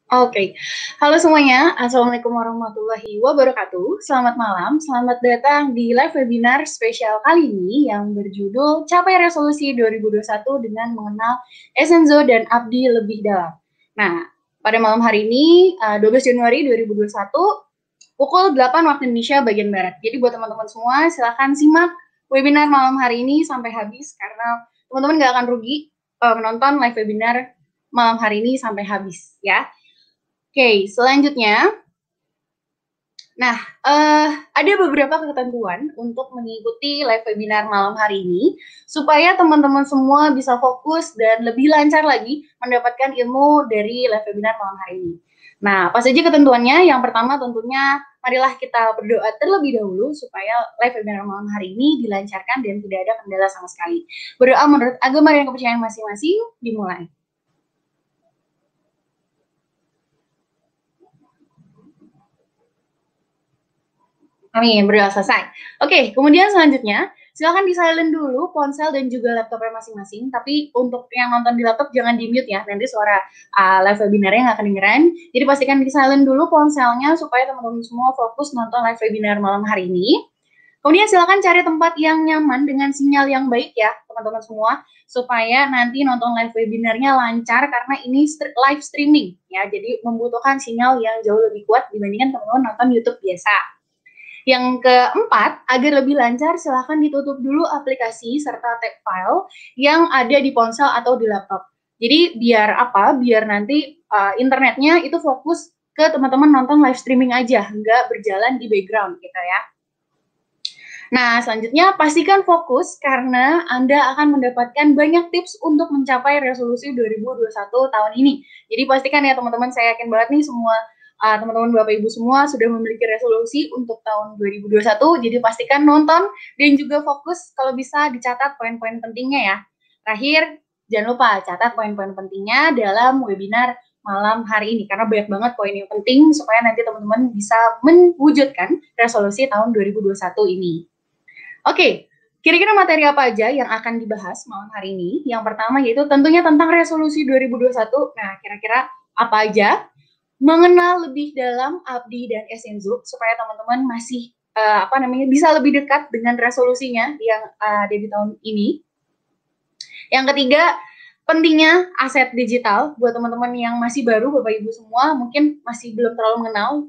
Oke, halo semuanya. Assalamualaikum warahmatullahi wabarakatuh. Selamat malam, selamat datang di live webinar spesial kali ini yang berjudul Capai Resolusi 2021 dengan Mengenal Esenzo dan Abdi Lebih Dalam. Nah, pada malam hari ini, 12 Januari 2021, pukul 8 waktu Indonesia bagian Barat. Jadi buat teman-teman semua, silahkan simak webinar malam hari ini sampai habis, karena teman-teman nggak akan rugi menonton live webinar malam hari ini sampai habis, ya. Oke, selanjutnya, nah, ada beberapa ketentuan untuk mengikuti live webinar malam hari ini, supaya teman-teman semua bisa fokus dan lebih lancar lagi mendapatkan ilmu dari live webinar malam hari ini. Nah, apa saja ketentuannya? Yang pertama tentunya, marilah kita berdoa terlebih dahulu supaya live webinar malam hari ini dilancarkan dan tidak ada kendala sama sekali. Berdoa menurut agama dan kepercayaan masing-masing, dimulai. Amin, berdoa selesai. Oke, kemudian selanjutnya, silakan di-silent dulu ponsel dan juga laptopnya masing-masing, tapi untuk yang nonton di laptop jangan di-mute ya, nanti suara live webinarnya nggak kedengeran. Jadi pastikan di-silent dulu ponselnya supaya teman-teman semua fokus nonton live webinar malam hari ini. Kemudian silakan cari tempat yang nyaman dengan sinyal yang baik ya, teman-teman semua, supaya nanti nonton live webinarnya lancar karena ini live streaming ya, jadi membutuhkan sinyal yang jauh lebih kuat dibandingkan teman-teman nonton YouTube biasa. Yang keempat, agar lebih lancar, silahkan ditutup dulu aplikasi serta tag file yang ada di ponsel atau di laptop. Jadi biar apa? Biar nanti internetnya itu fokus ke teman-teman nonton live streaming aja, nggak berjalan di background gitu ya. Nah, selanjutnya pastikan fokus karena Anda akan mendapatkan banyak tips untuk mencapai resolusi 2021 tahun ini. Jadi pastikan ya teman-teman, saya yakin banget nih semua teman-teman Bapak Ibu semua sudah memiliki resolusi untuk tahun 2021, jadi pastikan nonton dan juga fokus, kalau bisa dicatat poin-poin pentingnya ya. Terakhir, jangan lupa catat poin-poin pentingnya dalam webinar malam hari ini, karena banyak banget poin yang penting supaya nanti teman-teman bisa mewujudkan resolusi tahun 2021 ini. Oke, kira-kira materi apa aja yang akan dibahas malam hari ini? Yang pertama yaitu tentunya tentang resolusi 2021. Nah, kira-kira apa aja? Mengenal lebih dalam Abdi dan Esenzo supaya teman-teman masih bisa lebih dekat dengan resolusinya yang ada di tahun ini. Yang ketiga, pentingnya aset digital buat teman-teman yang masih baru, Bapak Ibu semua mungkin masih belum terlalu mengenal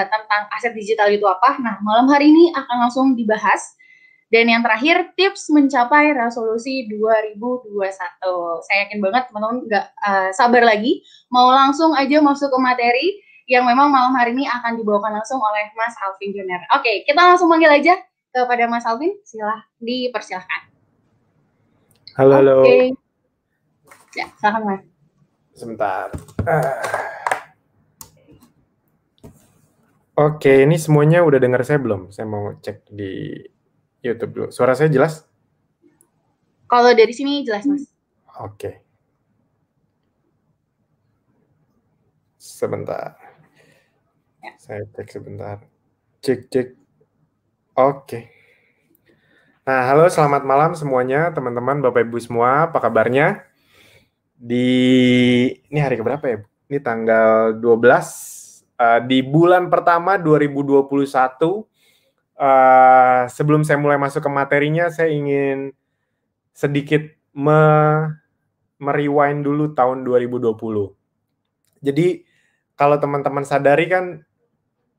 tentang aset digital itu apa. Nah, malam hari ini akan langsung dibahas. Dan yang terakhir, tips mencapai resolusi 2021. Saya yakin banget teman-teman nggak sabar lagi, mau langsung aja masuk ke materi yang memang malam hari ini akan dibawakan langsung oleh Mas Alvin Junior. Oke, kita langsung panggil aja kepada Mas Alvin, dipersilahkan. Halo, halo. Oke. Ya, silakan Mas. Sebentar. Oke, ini semuanya udah dengar saya belum? Saya mau cek di YouTube dulu. Suara saya jelas? Kalau dari sini jelas, Mas. Oke. Sebentar. Ya. Saya cek sebentar. Cek. Oke. Nah, halo, selamat malam semuanya, teman-teman, Bapak Ibu semua. Apa kabarnya? Ini hari keberapa ya? Ini tanggal 12. Di bulan pertama 2021. Sebelum saya mulai masuk ke materinya, saya ingin sedikit merewind dulu tahun 2020. Jadi kalau teman-teman sadari kan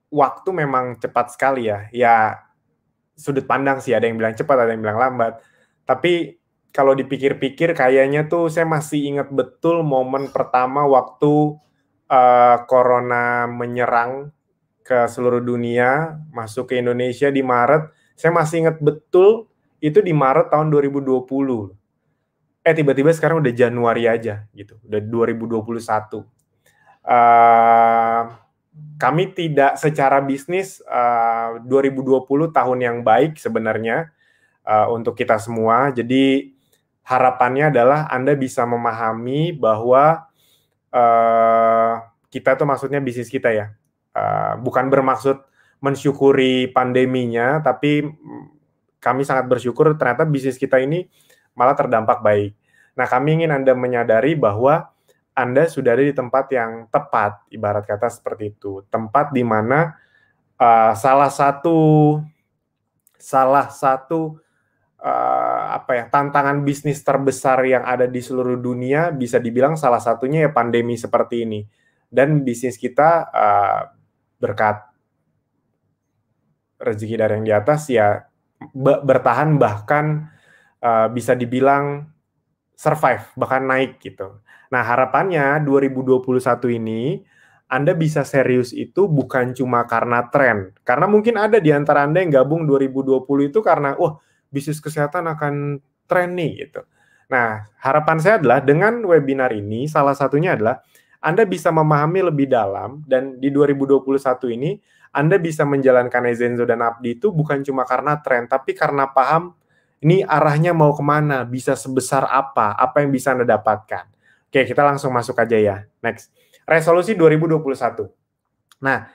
waktu memang cepat sekali ya. Ya sudut pandang sih, ada yang bilang cepat, ada yang bilang lambat. Tapi kalau dipikir-pikir kayaknya tuh saya masih ingat betul momen pertama waktu corona menyerang ke seluruh dunia, masuk ke Indonesia di Maret. Saya masih ingat betul itu di Maret tahun 2020. Tiba-tiba sekarang udah Januari aja gitu, udah 2021. Kami tidak secara bisnis 2020 tahun yang baik sebenarnya untuk kita semua. Jadi harapannya adalah Anda bisa memahami bahwa kita tuh maksudnya bisnis kita ya. Bukan bermaksud mensyukuri pandeminya, tapi kami sangat bersyukur ternyata bisnis kita ini malah terdampak baik. Nah, kami ingin Anda menyadari bahwa Anda sudah ada di tempat yang tepat, ibarat kata seperti itu. Tempat di mana salah satu tantangan bisnis terbesar yang ada di seluruh dunia bisa dibilang salah satunya ya pandemi seperti ini. Dan bisnis kita berkat rezeki dari yang di atas ya bertahan, bahkan bisa dibilang survive, bahkan naik gitu. Nah, harapannya 2021 ini Anda bisa serius itu bukan cuma karena tren. Karena mungkin ada di antara Anda yang gabung 2020 itu karena bisnis kesehatan akan tren nih gitu. Nah, harapan saya adalah dengan webinar ini salah satunya adalah Anda bisa memahami lebih dalam, dan di 2021 ini Anda bisa menjalankan Eizenzo dan Abdi itu bukan cuma karena tren, tapi karena paham ini arahnya mau kemana, bisa sebesar apa yang bisa Anda dapatkan. Oke, kita langsung masuk aja ya. Next. Resolusi 2021. Nah,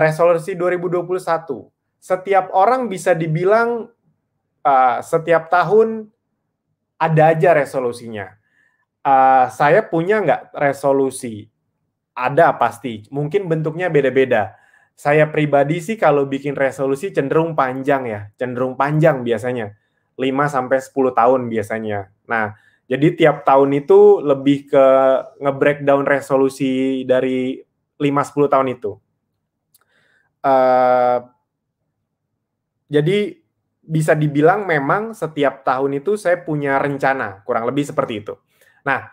resolusi 2021. Setiap orang bisa dibilang setiap tahun ada aja resolusinya. Saya punya nggak resolusi? Ada pasti. Mungkin bentuknya beda-beda. Saya pribadi sih kalau bikin resolusi cenderung panjang ya. Cenderung panjang biasanya. 5-10 tahun biasanya. Nah, jadi tiap tahun itu lebih ke nge-breakdown resolusi dari 5-10 tahun itu. Jadi bisa dibilang memang setiap tahun itu saya punya rencana, kurang lebih seperti itu. Nah,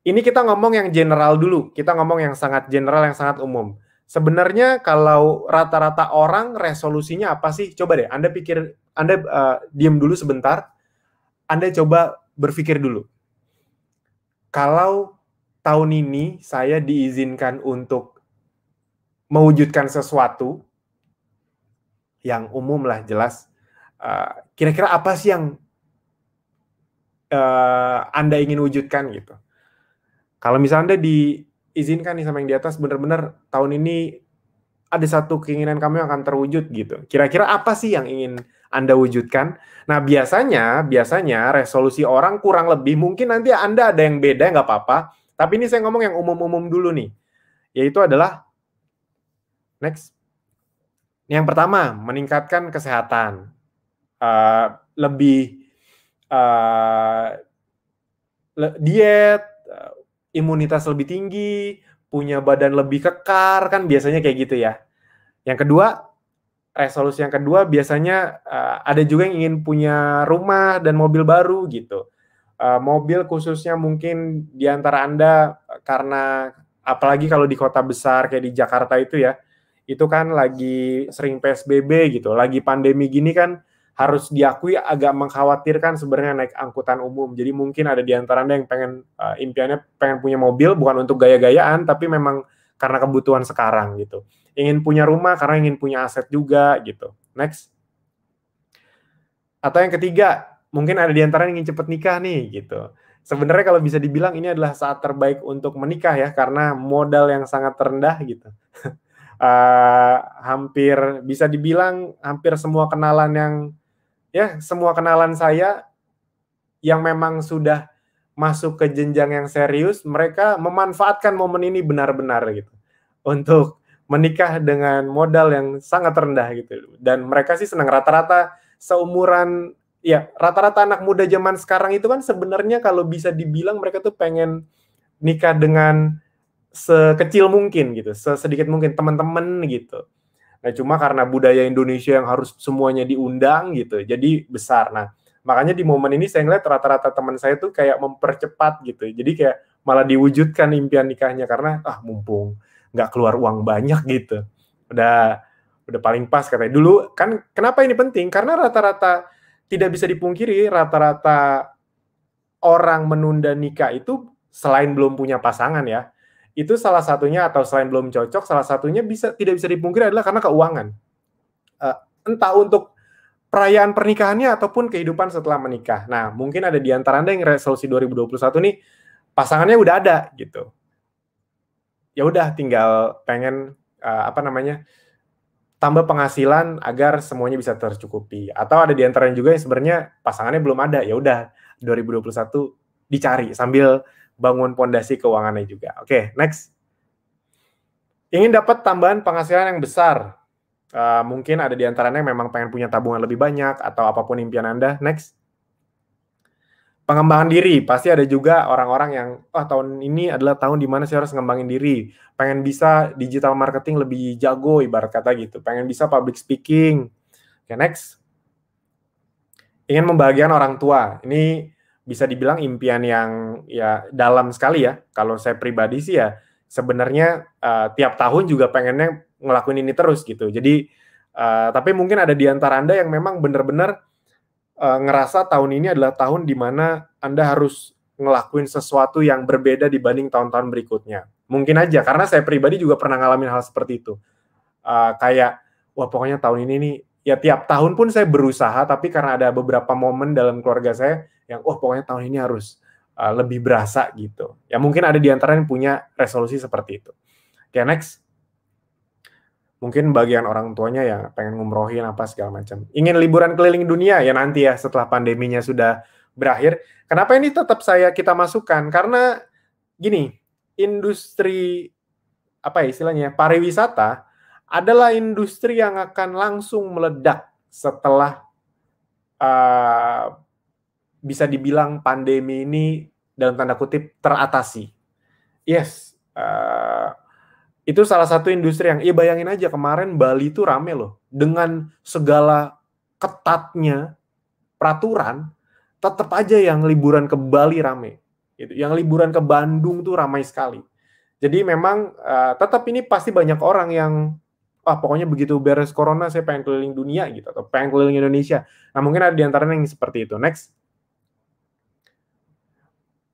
ini kita ngomong yang general dulu. Kita ngomong yang sangat general, yang sangat umum. Sebenarnya kalau rata-rata orang resolusinya apa sih? Coba deh, Anda pikir, Anda diam dulu sebentar. Anda coba berpikir dulu. Kalau tahun ini saya diizinkan untuk mewujudkan sesuatu yang umum lah, jelas. Kira-kira apa sih yang Anda ingin wujudkan gitu? Kalau misalnya Anda diizinkan nih sama yang di atas, benar-benar tahun ini ada satu keinginan kamu yang akan terwujud gitu. Kira-kira apa sih yang ingin Anda wujudkan? Nah, biasanya resolusi orang kurang lebih, mungkin nanti Anda ada yang beda, nggak apa-apa. Tapi ini saya ngomong yang umum-umum dulu nih. Yaitu adalah, next. Yang pertama, meningkatkan kesehatan. Diet, imunitas lebih tinggi, punya badan lebih kekar, kan biasanya kayak gitu ya. Yang kedua, resolusi yang kedua biasanya ada juga yang ingin punya rumah dan mobil baru gitu. Mobil khususnya mungkin di antara Anda, karena apalagi kalau di kota besar kayak di Jakarta itu ya, itu kan lagi sering PSBB gitu, lagi pandemi gini kan harus diakui agak mengkhawatirkan sebenarnya naik angkutan umum. Jadi mungkin ada di antara Anda yang pengen impiannya pengen punya mobil bukan untuk gaya-gayaan, tapi memang karena kebutuhan sekarang gitu. Ingin punya rumah karena ingin punya aset juga gitu. Next. Atau yang ketiga, mungkin ada di antara yang ingin cepat nikah nih gitu. Sebenarnya kalau bisa dibilang ini adalah saat terbaik untuk menikah ya, karena modal yang sangat rendah gitu. Hampir bisa dibilang hampir semua kenalan saya yang memang sudah masuk ke jenjang yang serius, mereka memanfaatkan momen ini benar-benar gitu untuk menikah dengan modal yang sangat rendah gitu. Dan mereka sih senang, rata-rata seumuran, ya rata-rata anak muda zaman sekarang itu kan sebenarnya kalau bisa dibilang mereka tuh pengen nikah dengan sekecil mungkin gitu, sedikit mungkin teman-teman gitu. Nah, cuma karena budaya Indonesia yang harus semuanya diundang gitu, jadi besar. Nah, makanya di momen ini saya ngeliat rata-rata teman saya tuh kayak mempercepat gitu. Jadi kayak malah diwujudkan impian nikahnya karena mumpung nggak keluar uang banyak gitu. Udah paling pas katanya. Dulu kan kenapa ini penting? Karena rata-rata tidak bisa dipungkiri, rata-rata orang menunda nikah itu selain belum punya pasangan ya, itu salah satunya, atau selain belum cocok, salah satunya tidak bisa dipungkiri adalah karena keuangan. Entah untuk perayaan pernikahannya ataupun kehidupan setelah menikah. Nah, mungkin ada di antara Anda yang resolusi 2021 nih pasangannya udah ada gitu. Ya udah tinggal pengen tambah penghasilan agar semuanya bisa tercukupi. Atau ada di antara juga yang sebenarnya pasangannya belum ada. Ya udah 2021 dicari sambil bangun pondasi keuangannya juga. Oke, next. Ingin dapat tambahan penghasilan yang besar. Mungkin ada di antaranya yang memang pengen punya tabungan lebih banyak atau apapun impian Anda. Next. Pengembangan diri, pasti ada juga orang-orang yang, tahun ini adalah tahun di mana saya harus ngembangin diri, pengen bisa digital marketing lebih jago, ibarat kata gitu, pengen bisa public speaking. Oke, next. Ingin membahagiakan orang tua, ini bisa dibilang impian yang ya dalam sekali ya. Kalau saya pribadi sih ya, sebenarnya tiap tahun juga pengennya ngelakuin ini terus gitu. Jadi, tapi mungkin ada di antara Anda yang memang benar-benar ngerasa tahun ini adalah tahun di mana Anda harus ngelakuin sesuatu yang berbeda dibanding tahun-tahun berikutnya. Mungkin aja, karena saya pribadi juga pernah ngalamin hal seperti itu. Kayak, wah pokoknya tahun ini nih, ya tiap tahun pun saya berusaha, tapi karena ada beberapa momen dalam keluarga saya yang, pokoknya tahun ini harus lebih berasa gitu. Ya mungkin ada di antara yang punya resolusi seperti itu. Oke, next. Mungkin bagian orang tuanya ya pengen ngumrohin apa segala macam. Ingin liburan keliling dunia ya nanti ya setelah pandeminya sudah berakhir. Kenapa ini tetap kita masukkan? Karena gini, industri apa ya istilahnya pariwisata adalah industri yang akan langsung meledak setelah bisa dibilang pandemi ini dalam tanda kutip teratasi. Yes. Itu salah satu industri yang, bayangin aja kemarin Bali itu rame loh. Dengan segala ketatnya peraturan, tetap aja yang liburan ke Bali rame. Gitu. Yang liburan ke Bandung tuh ramai sekali. Jadi memang tetap ini pasti banyak orang yang, pokoknya begitu beres corona saya pengen keliling dunia gitu, atau pengen keliling Indonesia. Nah mungkin ada di antaranya yang seperti itu. Next.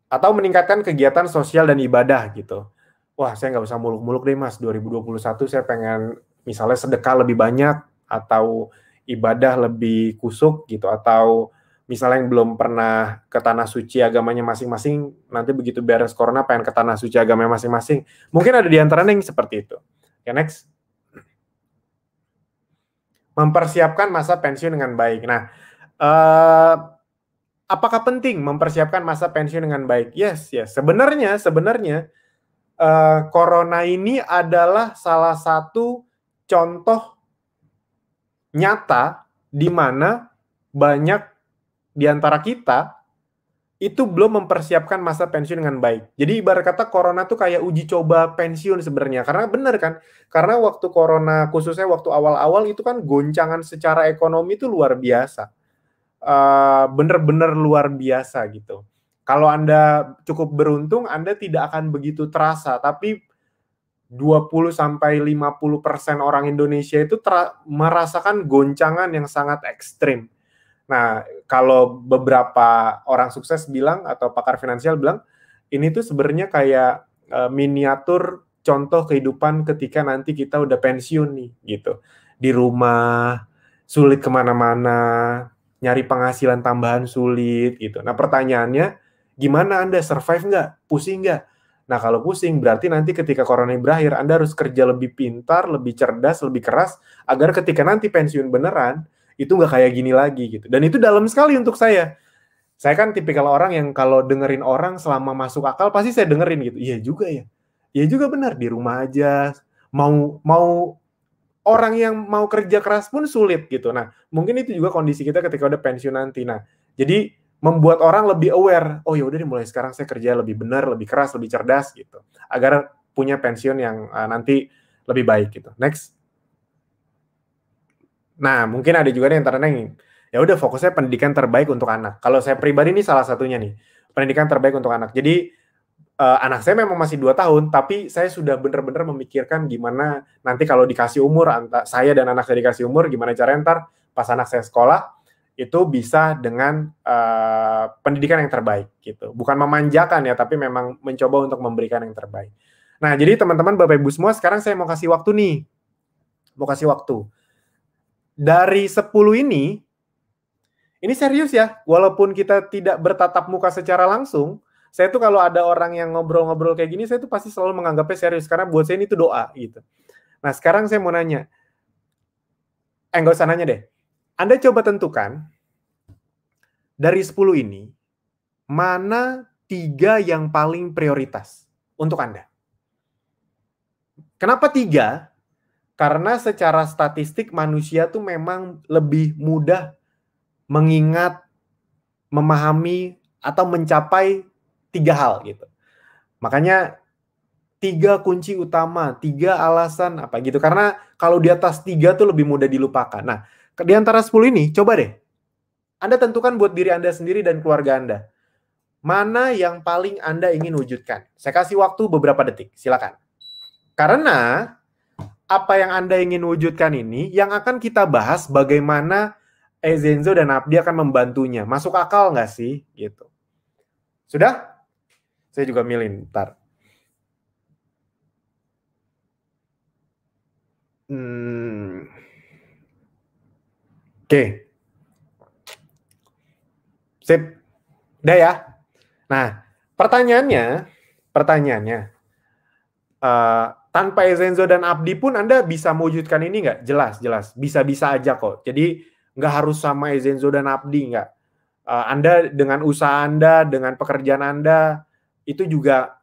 Atau meningkatkan kegiatan sosial dan ibadah gitu. Wah, saya nggak usah muluk-muluk deh mas, 2021 saya pengen misalnya sedekah lebih banyak, atau ibadah lebih kusuk gitu, atau misalnya yang belum pernah ke tanah suci agamanya masing-masing, nanti begitu beres corona pengen ke tanah suci agamanya masing-masing. Mungkin ada di antaranya yang seperti itu. Oke, next. Mempersiapkan masa pensiun dengan baik. Nah, apakah penting mempersiapkan masa pensiun dengan baik? Yes. Sebenarnya, corona ini adalah salah satu contoh nyata di mana banyak di antara kita itu belum mempersiapkan masa pensiun dengan baik. Jadi ibarat kata corona tuh kayak uji coba pensiun sebenarnya. Karena benar kan? Karena waktu corona, khususnya waktu awal-awal itu kan goncangan secara ekonomi itu luar biasa. Bener-bener luar biasa gitu. Kalau Anda cukup beruntung, Anda tidak akan begitu terasa, tapi 20-50% orang Indonesia itu merasakan goncangan yang sangat ekstrim. Nah, kalau beberapa orang sukses bilang, atau pakar finansial bilang, ini tuh sebenarnya kayak miniatur contoh kehidupan ketika nanti kita udah pensiun nih, gitu. Di rumah, sulit kemana-mana, nyari penghasilan tambahan sulit, gitu. Nah, pertanyaannya, gimana Anda survive nggak? Pusing nggak? Nah, kalau pusing, berarti nanti ketika corona berakhir, Anda harus kerja lebih pintar, lebih cerdas, lebih keras, agar ketika nanti pensiun beneran, itu nggak kayak gini lagi, gitu. Dan itu dalam sekali untuk saya. Saya kan tipikal orang yang kalau dengerin orang selama masuk akal, pasti saya dengerin gitu. Iya juga ya. Iya juga benar, di rumah aja. Mau orang yang mau kerja keras pun sulit, gitu. Nah, mungkin itu juga kondisi kita ketika udah pensiun nanti. Nah, jadi membuat orang lebih aware, oh ya udah nih mulai sekarang saya kerja lebih benar, lebih keras, lebih cerdas gitu, agar punya pensiun yang nanti lebih baik gitu. Next. Nah, mungkin ada juga nih yang ternyata ya udah fokusnya pendidikan terbaik untuk anak. Kalau saya pribadi ini salah satunya nih, pendidikan terbaik untuk anak. Jadi anak saya memang masih 2 tahun, tapi saya sudah benar-benar memikirkan gimana nanti kalau dikasih umur, saya dan anak saya dikasih umur, gimana caranya ntar pas anak saya sekolah, itu bisa dengan pendidikan yang terbaik gitu. Bukan memanjakan ya, tapi memang mencoba untuk memberikan yang terbaik. Nah, jadi teman-teman Bapak Ibu semua, sekarang saya mau kasih waktu nih. Mau kasih waktu. Dari 10 ini serius ya, walaupun kita tidak bertatap muka secara langsung, saya tuh kalau ada orang yang ngobrol-ngobrol kayak gini, saya tuh pasti selalu menganggapnya serius, karena buat saya ini tuh doa gitu. Nah, sekarang saya mau nanya, nggak usah nanya deh. Anda coba tentukan, dari 10 ini, mana 3 yang paling prioritas untuk Anda. Kenapa 3? Karena secara statistik manusia tuh memang lebih mudah mengingat, memahami, atau mencapai 3 hal gitu. Makanya 3 kunci utama, 3 alasan apa gitu. Karena kalau di atas 3 tuh lebih mudah dilupakan. Nah, di antara 10 ini, coba deh. Anda tentukan buat diri Anda sendiri dan keluarga Anda. Mana yang paling Anda ingin wujudkan? Saya kasih waktu beberapa detik, silakan. Karena apa yang Anda ingin wujudkan ini, yang akan kita bahas bagaimana Eizenzo dan Abdi akan membantunya. Masuk akal nggak sih? Gitu. Sudah? Saya juga milih, ntar. Oke. Sip. Udah ya? Nah, pertanyaannya, tanpa Eizenzo dan Abdi pun Anda bisa mewujudkan ini nggak? Jelas. Bisa-bisa aja kok. Jadi nggak harus sama Eizenzo dan Abdi, nggak. Anda dengan usaha Anda, dengan pekerjaan Anda, itu juga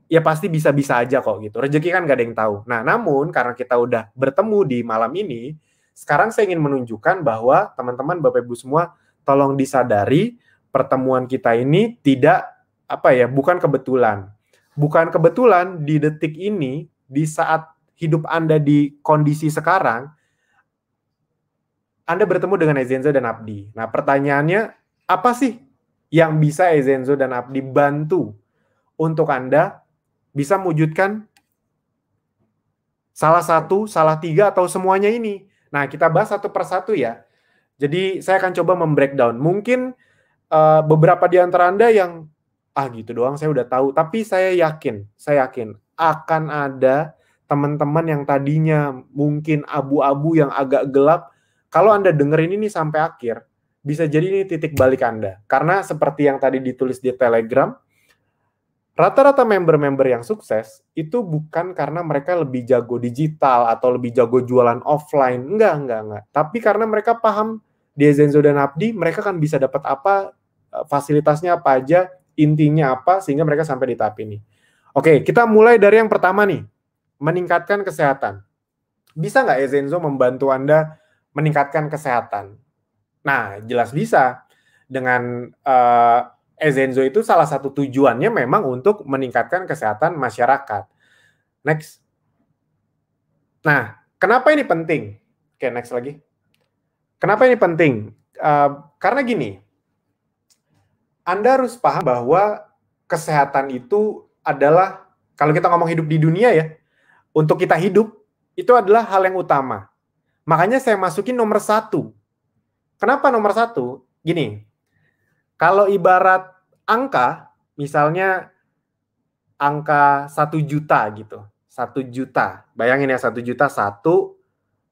ya pasti bisa-bisa aja kok gitu. Rezeki kan nggak ada yang tahu. Nah, namun karena kita udah bertemu di malam ini, sekarang saya ingin menunjukkan bahwa teman-teman, Bapak Ibu semua, tolong disadari pertemuan kita ini tidak bukan kebetulan. Bukan kebetulan di detik ini, di saat hidup Anda di kondisi sekarang, Anda bertemu dengan Eizenzo dan Abdi. Nah, pertanyaannya, apa sih yang bisa Eizenzo dan Abdi bantu untuk Anda bisa mewujudkan salah satu, salah 3, atau semuanya ini? Nah, kita bahas satu persatu ya. Jadi, saya akan coba membreakdown. Mungkin beberapa di antara Anda yang, gitu doang saya udah tahu. Tapi saya yakin akan ada teman-teman yang tadinya mungkin abu-abu yang agak gelap. Kalau Anda dengerin ini sampai akhir, bisa jadi ini titik balik Anda. Karena seperti yang tadi ditulis di Telegram, rata-rata member-member yang sukses itu bukan karena mereka lebih jago digital atau lebih jago jualan offline. Enggak. Tapi karena mereka paham di Eizenzo dan Abdi, mereka kan bisa dapat apa, fasilitasnya apa aja, intinya apa, sehingga mereka sampai di tahap ini. Oke, kita mulai dari yang pertama nih, meningkatkan kesehatan. Bisa nggak Eizenzo membantu Anda meningkatkan kesehatan? Nah, jelas bisa. Dengan Eizenzo itu salah satu tujuannya memang untuk meningkatkan kesehatan masyarakat. Next. Nah, kenapa ini penting? Oke, next lagi. Kenapa ini penting? Karena gini, Anda harus paham bahwa kesehatan itu adalah, kalau kita ngomong hidup di dunia ya, untuk kita hidup, itu adalah hal yang utama. Makanya saya masukin nomor 1. Kenapa nomor 1? Gini, kalau ibarat angka, misalnya angka 1 juta gitu. 1 juta. Bayangin ya, 1 juta, 1,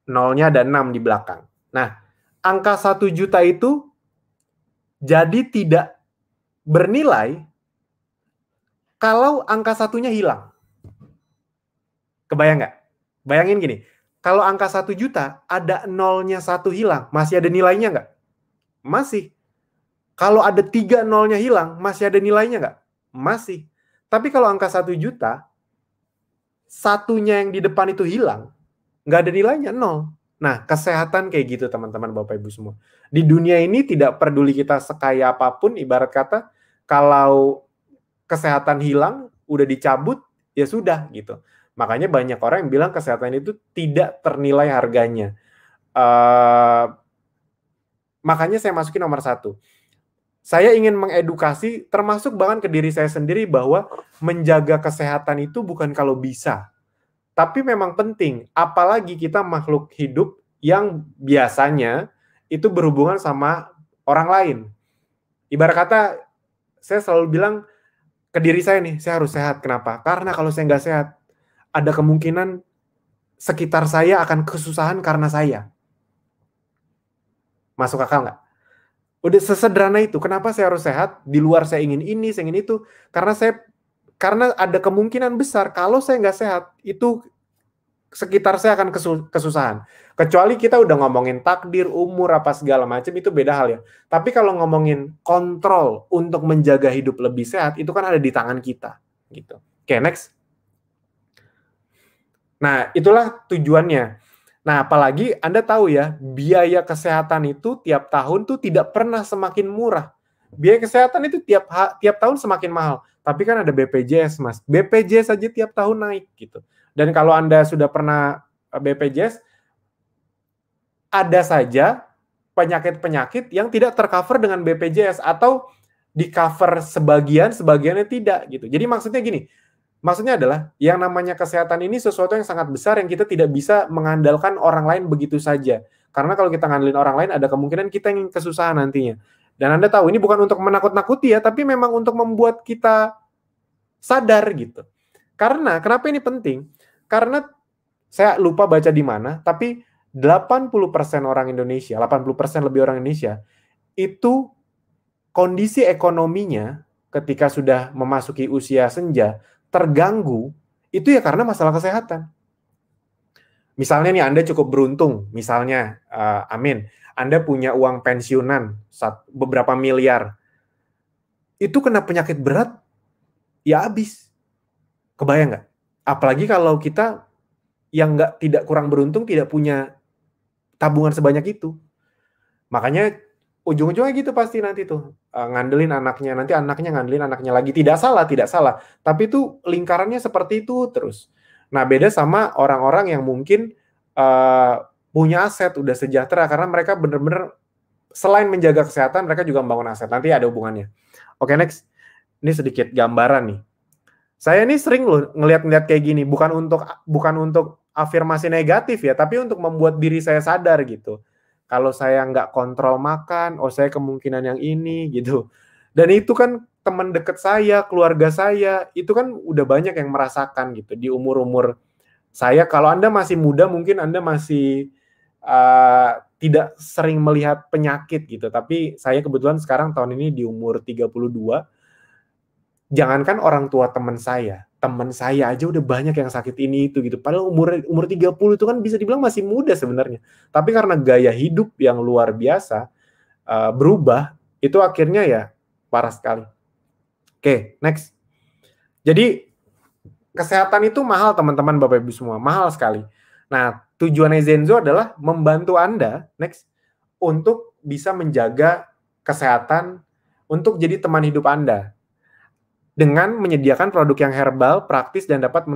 nolnya ada 6 di belakang. Nah, angka 1 juta itu jadi tidak bernilai kalau angka satunya hilang. Kebayang nggak? Bayangin gini, kalau angka 1 juta, ada nolnya 1 hilang, masih ada nilainya nggak? Masih. Kalau ada 3 nolnya hilang, masih ada nilainya nggak? Masih. Tapi kalau angka 1 juta, satunya yang di depan itu hilang, nggak ada nilainya, 0. Nah, kesehatan kayak gitu teman-teman, Bapak Ibu semua. Di dunia ini tidak peduli kita sekaya apapun, ibarat kata, kalau kesehatan hilang, udah dicabut, ya sudah gitu. Makanya banyak orang yang bilang kesehatan itu tidak ternilai harganya. Makanya saya masukin nomor 1. Saya ingin mengedukasi, termasuk bahkan ke diri saya sendiri, bahwa menjaga kesehatan itu bukan kalau bisa. Tapi memang penting, apalagi kita makhluk hidup yang biasanya itu berhubungan sama orang lain. Ibarat kata, saya selalu bilang ke diri saya nih, saya harus sehat. Kenapa? Karena kalau saya nggak sehat, ada kemungkinan sekitar saya akan kesusahan karena saya. Masuk akal nggak? Udah sesederhana itu. Kenapa saya harus sehat? Di luar saya ingin ini, saya ingin itu. Karena ada kemungkinan besar kalau saya nggak sehat, itu sekitar saya akan kesusahan. Kecuali kita udah ngomongin takdir, umur, apa segala macam, itu beda hal ya. Tapi kalau ngomongin kontrol untuk menjaga hidup lebih sehat, itu kan ada di tangan kita. Gitu. Oke, next. Nah, itulah tujuannya. Nah, apalagi Anda tahu ya, biaya kesehatan itu tiap tahun tuh tidak pernah semakin murah. Biaya kesehatan itu tiap tahun semakin mahal. Tapi kan ada BPJS, Mas. BPJS saja tiap tahun naik gitu. Dan kalau Anda sudah pernah BPJS, ada saja penyakit-penyakit yang tidak tercover dengan BPJS atau di cover sebagiannya tidak gitu. Jadi maksudnya gini, maksudnya adalah yang namanya kesehatan ini sesuatu yang sangat besar yang kita tidak bisa mengandalkan orang lain begitu saja. Karena kalau kita ngandelin orang lain ada kemungkinan kita yang kesusahan nantinya. Dan Anda tahu ini bukan untuk menakut-nakuti ya, tapi memang untuk membuat kita sadar gitu. Karena kenapa ini penting? Karena saya lupa baca di mana, tapi 80% orang Indonesia, 80% lebih orang Indonesia itu kondisi ekonominya ketika sudah memasuki usia senja terganggu, itu ya karena masalah kesehatan. Misalnya nih Anda cukup beruntung, misalnya, amin, Anda punya uang pensiunan beberapa miliar, itu kena penyakit berat, ya habis. Kebayang nggak? Apalagi kalau kita yang tidak kurang beruntung tidak punya tabungan sebanyak itu. Makanya ujung-ujungnya gitu pasti nanti tuh ngandelin anaknya, nanti anaknya ngandelin anaknya lagi. Tidak salah, tapi itu lingkarannya seperti itu terus. Nah, beda sama orang-orang yang mungkin punya aset, udah sejahtera, karena mereka benar-benar selain menjaga kesehatan, mereka juga membangun aset. Nanti ada hubungannya. Oke, next. Ini sedikit gambaran nih. Saya ini sering loh ngeliat-ngeliat kayak gini, bukan untuk afirmasi negatif ya, tapi untuk membuat diri saya sadar gitu. Kalau saya nggak kontrol makan, saya kemungkinan yang ini gitu. Dan itu kan teman dekat saya, keluarga saya, itu kan udah banyak yang merasakan gitu di umur-umur saya. Kalau Anda masih muda, mungkin Anda masih tidak sering melihat penyakit gitu. Tapi saya kebetulan sekarang tahun ini di umur 32, jangankan orang tua teman saya aja udah banyak yang sakit ini itu gitu. Padahal umur 30 itu kan bisa dibilang masih muda sebenarnya. Tapi karena gaya hidup yang luar biasa berubah, itu akhirnya ya parah sekali. Oke, next. Jadi kesehatan itu mahal teman-teman Bapak Ibu semua, mahal sekali. Nah, tujuannya Zenzo adalah membantu Anda next untuk bisa menjaga kesehatan untuk jadi teman hidup Anda, dengan menyediakan produk yang herbal, praktis, dan dapat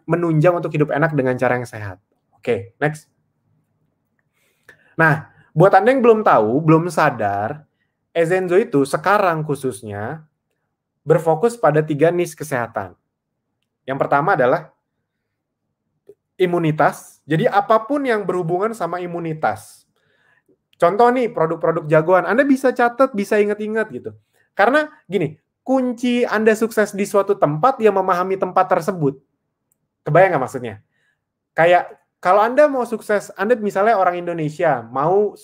menunjang untuk hidup enak dengan cara yang sehat. Oke, next. Nah, buat Anda yang belum tahu, belum sadar, Ezenzo itu sekarang khususnya berfokus pada 3 niche kesehatan. Yang pertama adalah imunitas. Jadi apapun yang berhubungan sama imunitas. Contoh nih, produk-produk jagoan. Anda bisa catat, bisa ingat-ingat gitu. Karena gini, kunci Anda sukses di suatu tempat, ya memahami tempat tersebut. Kebayang nggak maksudnya? Kayak kalau Anda mau sukses, Anda misalnya orang Indonesia, mau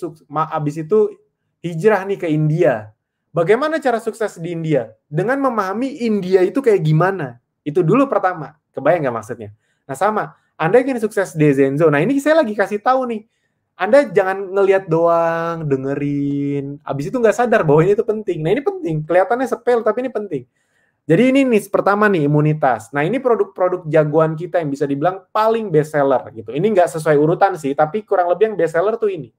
abis itu hijrah nih ke India. Bagaimana cara sukses di India? Dengan memahami India itu kayak gimana. Itu dulu pertama. Kebayang nggak maksudnya? Nah sama, Anda ingin sukses di Zenzo. Nah ini saya lagi kasih tahu nih. Anda jangan ngelihat doang, dengerin, abis itu nggak sadar bahwa ini itu penting. Nah ini penting, kelihatannya sepele tapi ini penting. Jadi ini nih pertama nih, imunitas. Nah ini produk-produk jagoan kita yang bisa dibilang paling best seller gitu. Ini nggak sesuai urutan sih, tapi kurang lebih yang best seller tuh ini.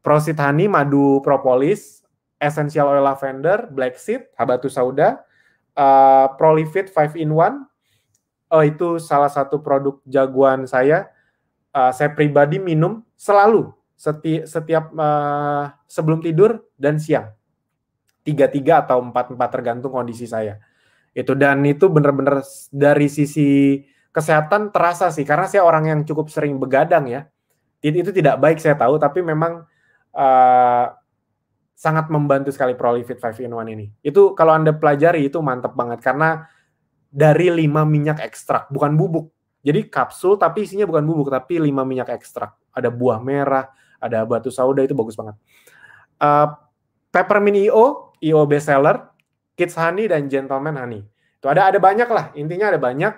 Prosit Honey, madu propolis, essential oil lavender, black seed, habatus sauda, Prolifit 5-in-1. Itu salah satu produk jagoan saya. Saya pribadi minum selalu setiap sebelum tidur dan siang, 3-3 atau 4-4 tergantung kondisi saya itu. Dan itu benar-benar dari sisi kesehatan terasa sih, karena saya orang yang cukup sering begadang ya. Itu tidak baik saya tahu, tapi memang sangat membantu sekali Prolifit 5-in-1 ini. Itu kalau Anda pelajari itu mantap banget, karena dari 5 minyak ekstrak, bukan bubuk. Jadi kapsul tapi isinya bukan bubuk, tapi 5 minyak ekstrak. Ada buah merah, ada batu sauda, itu bagus banget. Peppermint EO best seller, Kids Honey, dan Gentleman Honey. Itu ada banyak lah, intinya ada banyak.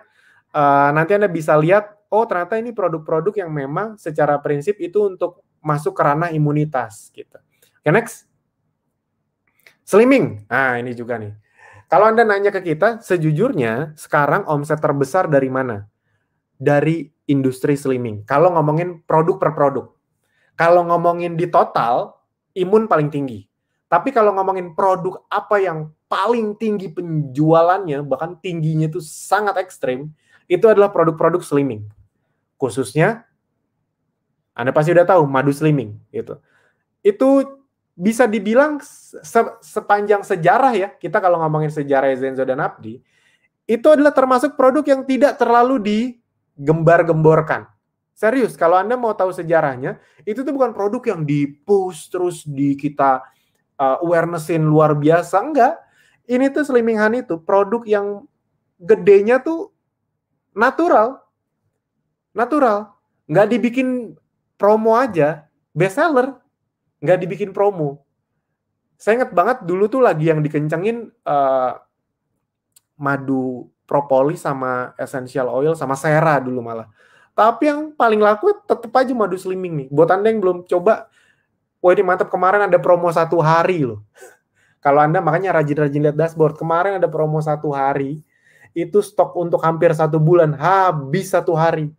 Nanti Anda bisa lihat oh ternyata ini produk-produk yang memang secara prinsip itu untuk masuk ke ranah imunitas gitu. Oke, next. Slimming. Nah, ini juga nih. Kalau Anda nanya ke kita, sejujurnya sekarang omset terbesar dari mana? Dari industri slimming. Kalau ngomongin produk per produk. Kalau ngomongin di total, imun paling tinggi. Tapi kalau ngomongin produk apa yang paling tinggi penjualannya, bahkan tingginya itu sangat ekstrim, itu adalah produk-produk slimming. Khususnya, Anda pasti udah tahu, madu slimming. Gitu. Itu bisa dibilang sepanjang sejarah ya, kita kalau ngomongin sejarah Zenzo dan Abdi, itu adalah termasuk produk yang tidak terlalu digembar-gemborkan. Serius, kalau Anda mau tahu sejarahnya, itu tuh bukan produk yang di-push terus di kita awareness-in luar biasa, enggak. Ini tuh Slimming Honey itu produk yang gedenya tuh natural. Nggak dibikin promo aja, best seller. Nggak dibikin promo. Saya ingat banget dulu tuh lagi yang dikencengin madu propolis sama essential oil sama sera dulu malah. Tapi yang paling laku tetap aja madu slimming nih. Buat Anda yang belum coba, wah ini mantap, kemarin ada promo 1 hari loh. Kalau Anda makanya rajin-rajin lihat dashboard, kemarin ada promo 1 hari, itu stok untuk hampir 1 bulan, habis 1 hari.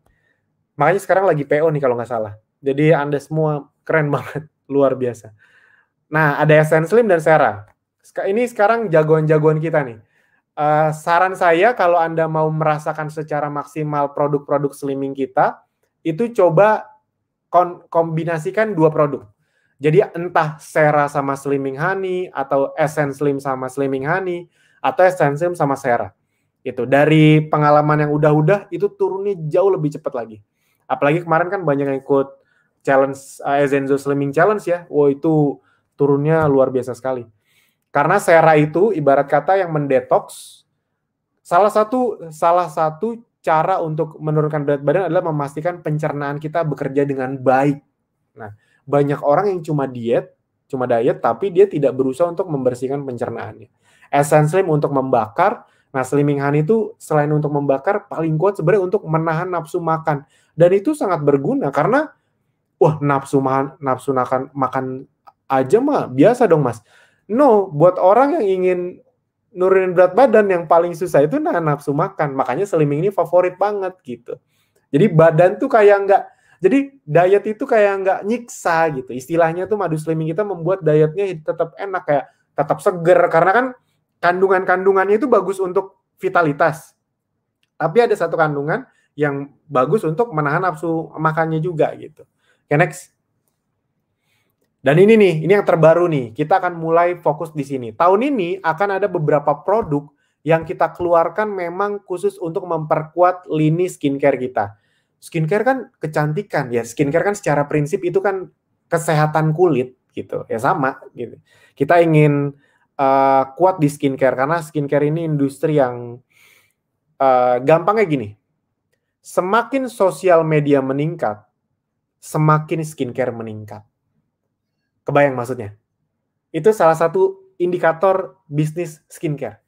Makanya sekarang lagi PO nih kalau nggak salah. Jadi Anda semua keren banget, luar biasa. Nah, ada Essence Slim dan Sera. Ini sekarang jagoan-jagoan kita nih. Saran saya kalau Anda mau merasakan secara maksimal produk-produk slimming kita, itu coba kombinasikan 2 produk. Jadi entah Sera sama Slimming Honey, atau Essence Slim sama Slimming Honey, atau Essence Slim sama Sera. Itu dari pengalaman yang udah itu turunnya jauh lebih cepat lagi. Apalagi kemarin kan banyak yang ikut challenge Zenzo Slimming Challenge ya. Wow, itu turunnya luar biasa sekali. Karena Sera itu ibarat kata yang mendetoks. Salah satu cara untuk menurunkan berat badan adalah memastikan pencernaan kita bekerja dengan baik. Nah, banyak orang yang cuma diet, tapi dia tidak berusaha untuk membersihkan pencernaannya. Essence Slim untuk membakar. Nah, Slimming Honey itu selain untuk membakar, paling kuat sebenarnya untuk menahan nafsu makan. Dan itu sangat berguna karena wah, nafsu makan aja mah biasa dong, Mas. No, buat orang yang ingin nurunin berat badan yang paling susah itu nahan nafsu makan. Makanya Slimming ini favorit banget gitu. Jadi badan tuh kayak nggak, jadi diet itu kayak nggak nyiksa gitu. Istilahnya tuh madu Slimming kita membuat dietnya tetap enak, kayak tetap seger. Karena kan kandungannya itu bagus untuk vitalitas. Tapi ada satu kandungan yang bagus untuk menahan nafsu makannya juga gitu. Oke, next. Dan ini nih, ini yang terbaru nih. Kita akan mulai fokus di sini. Tahun ini akan ada beberapa produk yang kita keluarkan memang khusus untuk memperkuat lini skincare kita. Skincare kan kecantikan ya. Skincare kan secara prinsip itu kan kesehatan kulit gitu. Ya sama gitu. Kita ingin kuat di skincare karena skincare ini industri yang gampangnya gini. Semakin sosial media meningkat, semakin skincare meningkat. Kebayang maksudnya? Itu salah satu indikator bisnis skincare.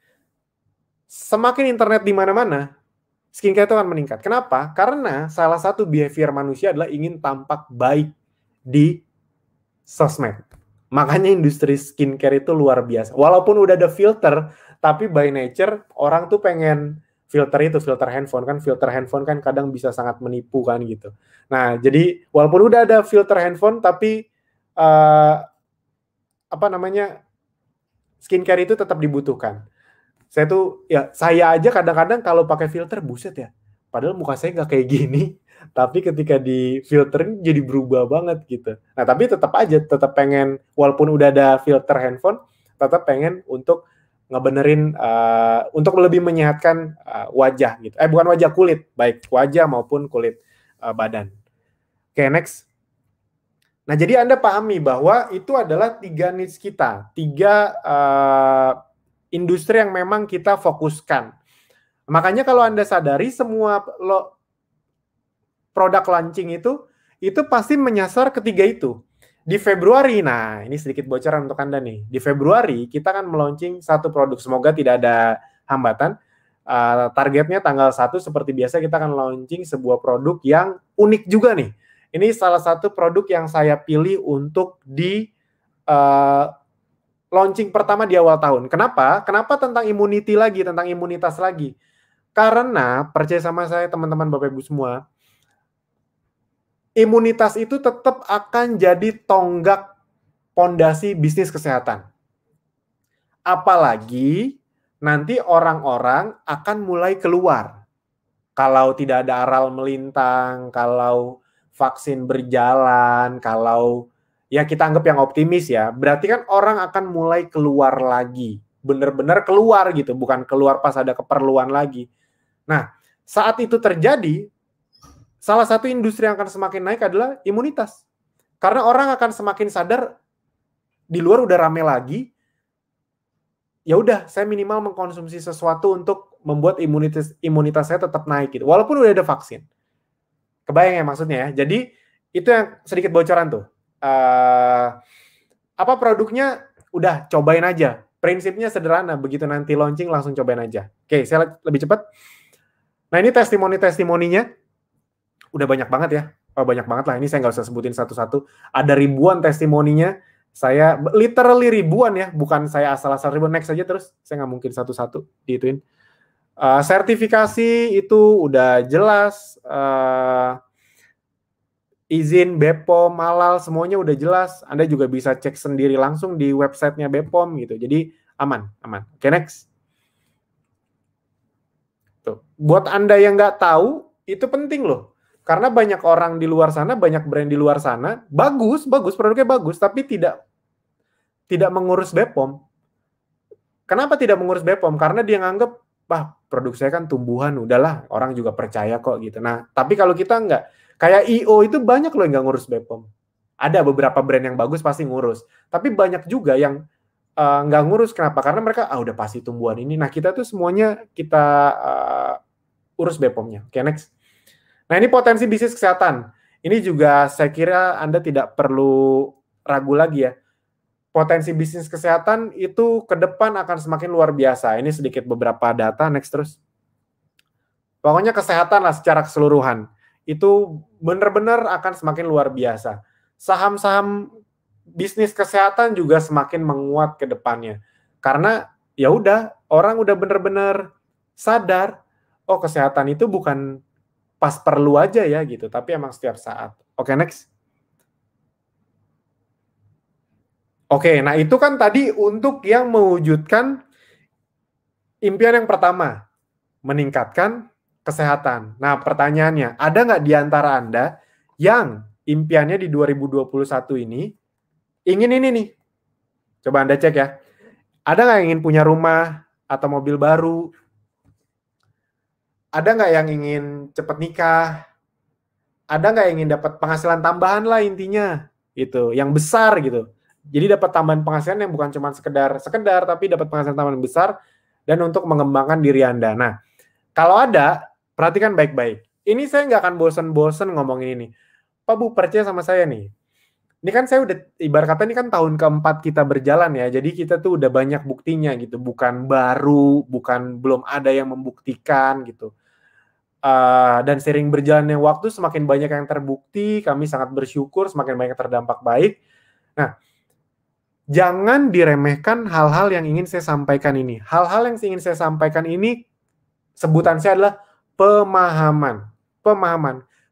Semakin internet di mana-mana, skincare itu akan meningkat. Kenapa? Karena salah satu behavior manusia adalah ingin tampak baik di sosmed. Makanya industri skincare itu luar biasa. Walaupun udah ada filter, tapi by nature orang tuh pengen filter handphone kan. Filter handphone kan kadang bisa sangat menipu kan gitu. Nah, jadi walaupun udah ada filter handphone, tapi skincare itu tetap dibutuhkan. Saya aja kadang-kadang kalau pakai filter, buset ya, padahal muka saya nggak kayak gini, tapi ketika di filterin jadi berubah banget gitu. Nah, tapi tetap pengen, walaupun udah ada filter handphone, tetap pengen untuk ngebenerin, untuk lebih menyehatkan wajah gitu. Bukan wajah, kulit, baik wajah maupun kulit badan. Oke, next. Nah, jadi Anda pahami bahwa itu adalah 3 niche kita, 3 industri yang memang kita fokuskan. Makanya kalau Anda sadari semua produk launching itu pasti menyasar ketiga itu. Di Februari, nah ini sedikit bocoran untuk Anda nih. Di Februari kita akan melaunching 1 produk, semoga tidak ada hambatan. Targetnya tanggal 1 seperti biasa kita akan launching sebuah produk yang unik juga nih. Ini salah satu produk yang saya pilih untuk di launching pertama di awal tahun. Kenapa? Kenapa tentang immunity lagi, tentang imunitas lagi? Karena percaya sama saya teman-teman Bapak Ibu semua, imunitas itu tetap akan jadi tonggak pondasi bisnis kesehatan. Apalagi nanti orang-orang akan mulai keluar. Kalau tidak ada aral melintang, kalau vaksin berjalan, kalau ya kita anggap yang optimis ya, berarti kan orang akan mulai keluar lagi. Benar-benar keluar gitu, bukan keluar pas ada keperluan lagi. Nah, saat itu terjadi, salah satu industri yang akan semakin naik adalah imunitas. Karena orang akan semakin sadar, di luar udah rame lagi, ya udah saya minimal mengkonsumsi sesuatu untuk membuat imunitas saya tetap naik gitu. Walaupun udah ada vaksin. Kebayang ya maksudnya ya. Jadi itu yang sedikit bocoran tuh. Apa produknya? Udah cobain aja. Prinsipnya sederhana. Begitu nanti launching langsung cobain aja. Oke, saya lebih cepat. Nah ini testimoni-testimoninya udah banyak banget ya. Banyak banget lah. Ini saya nggak usah sebutin satu-satu. Ada ribuan testimoninya. Saya literally ribuan ya, bukan saya asal-asal ribuan. Next aja terus, saya nggak mungkin satu-satu diituin. Sertifikasi itu udah jelas, izin BPOM, halal, semuanya udah jelas. Anda juga bisa cek sendiri langsung di websitenya BPOM gitu. Jadi aman. Oke, next. Tuh. Buat Anda yang nggak tahu, itu penting loh. Karena banyak orang di luar sana, banyak brand di luar sana, bagus, produknya bagus, tapi tidak mengurus BPOM. Kenapa tidak mengurus BPOM? Karena dia nganggep, produk saya kan tumbuhan, udahlah, orang juga percaya kok gitu. Nah, tapi kalau kita nggak, kayak IO itu banyak loh yang nggak ngurus BPOM. Ada beberapa brand yang bagus pasti ngurus, tapi banyak juga yang nggak ngurus. Kenapa? Karena mereka, udah pasti tumbuhan ini. Nah, kita tuh semuanya kita urus BPOM-nya. Oke, next. Nah, ini potensi bisnis kesehatan. Ini juga saya kira Anda tidak perlu ragu lagi ya. Potensi bisnis kesehatan itu ke depan akan semakin luar biasa. Ini sedikit beberapa data, next terus. Pokoknya kesehatan lah secara keseluruhan. Itu benar-benar akan semakin luar biasa. Saham-saham bisnis kesehatan juga semakin menguat ke depannya. Karena ya udah, orang udah benar-benar sadar, kesehatan itu bukan pas perlu aja ya gitu, tapi emang setiap saat. Oke, next. Oke, nah itu kan tadi untuk yang mewujudkan impian yang pertama, meningkatkan kesehatan. Nah, pertanyaannya, ada nggak di antara Anda yang impiannya di 2021 ini ingin ini nih? Coba Anda cek ya. Ada nggak yang ingin punya rumah atau mobil baru? Ada nggak yang ingin cepat nikah? Ada nggak yang ingin dapat penghasilan tambahan lah intinya, gitu, yang besar gitu. Jadi dapat tambahan penghasilan yang bukan cuma sekedar, tapi dapat penghasilan tambahan besar dan untuk mengembangkan diri Anda. Nah, kalau ada, perhatikan baik-baik. Ini saya nggak akan bosen-bosen ngomongin ini. Pak Bu, percaya sama saya nih. Ini kan saya udah, ibarat kata ini kan tahun keempat kita berjalan ya. Jadi kita tuh udah banyak buktinya gitu. Bukan baru, belum ada yang membuktikan gitu. Dan sering berjalannya waktu semakin banyak yang terbukti, kami sangat bersyukur, semakin banyak terdampak baik. Nah, jangan diremehkan hal-hal yang ingin saya sampaikan ini. Hal-hal yang ingin saya sampaikan ini, sebutan saya adalah pemahaman.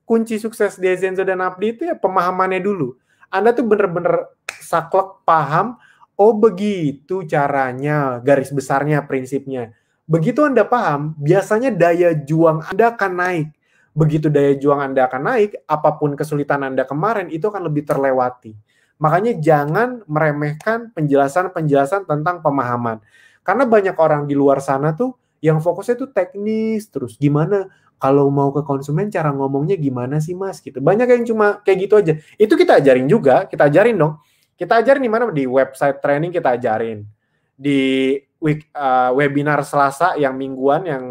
Kunci sukses di Zenzo dan Abdi itu ya pemahamannya dulu. Anda tuh bener-bener saklek paham, begitu caranya, garis besarnya, prinsipnya. Begitu Anda paham, biasanya daya juang Anda akan naik. Begitu daya juang Anda akan naik, apapun kesulitan Anda kemarin, itu akan lebih terlewati. Makanya jangan meremehkan penjelasan-penjelasan tentang pemahaman. Karena banyak orang di luar sana tuh, yang fokusnya tuh teknis, terus gimana, kalau mau ke konsumen cara ngomongnya gimana sih mas, gitu. Banyak yang cuma kayak gitu aja. Itu kita ajarin juga, kita ajarin dong. Kita ajarin di mana? Di website training kita ajarin. Di webinar Selasa yang mingguan yang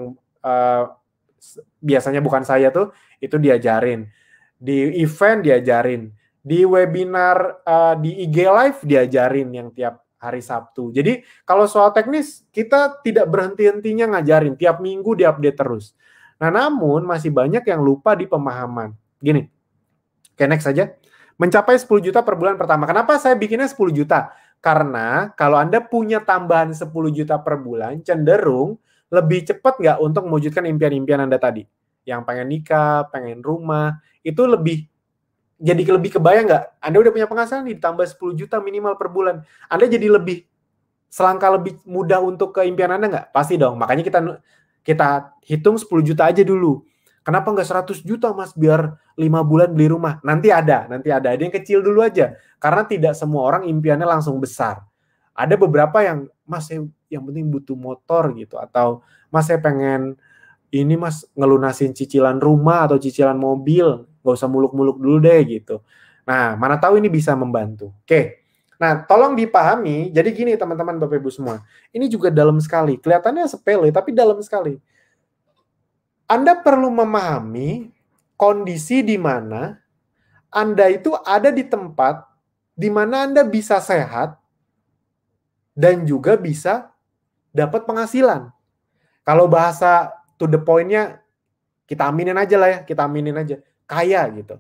biasanya bukan saya tuh, itu diajarin. Di event diajarin. Di webinar di IG Live diajarin yang tiap hari Sabtu. Jadi kalau soal teknis kita tidak berhenti-hentinya ngajarin, tiap minggu diupdate terus. Nah, namun masih banyak yang lupa di pemahaman. Gini, oke, next saja. Mencapai 10 juta per bulan pertama. Kenapa saya bikinnya 10 juta? Karena kalau Anda punya tambahan 10 juta per bulan, cenderung lebih cepat nggak untuk mewujudkan impian-impian Anda tadi? Yang pengen nikah, pengen rumah, itu jadi lebih kebayang nggak? Anda udah punya penghasilan nih, ditambah 10 juta minimal per bulan. Anda jadi selangkah lebih mudah untuk ke impian Anda nggak? Pasti dong. Makanya kita hitung 10 juta aja dulu. Kenapa nggak 100 juta mas, biar 5 bulan beli rumah? Nanti ada. Ada yang kecil dulu aja. Karena tidak semua orang impiannya langsung besar. Ada beberapa yang, mas yang penting butuh motor gitu. Atau mas saya pengen ini mas ngelunasin cicilan rumah atau cicilan mobil. Nggak usah muluk-muluk dulu deh gitu. Nah, mana tahu ini bisa membantu. Oke. Nah, tolong dipahami. Jadi gini teman-teman Bapak Ibu semua. Ini juga dalam sekali. Kelihatannya sepele, tapi dalam sekali. Anda perlu memahami kondisi di mana Anda itu ada di tempat di mana Anda bisa sehat dan juga bisa dapat penghasilan. Kalau bahasa to the point-nya, kita aminin aja lah ya, kita aminin aja. Kaya gitu.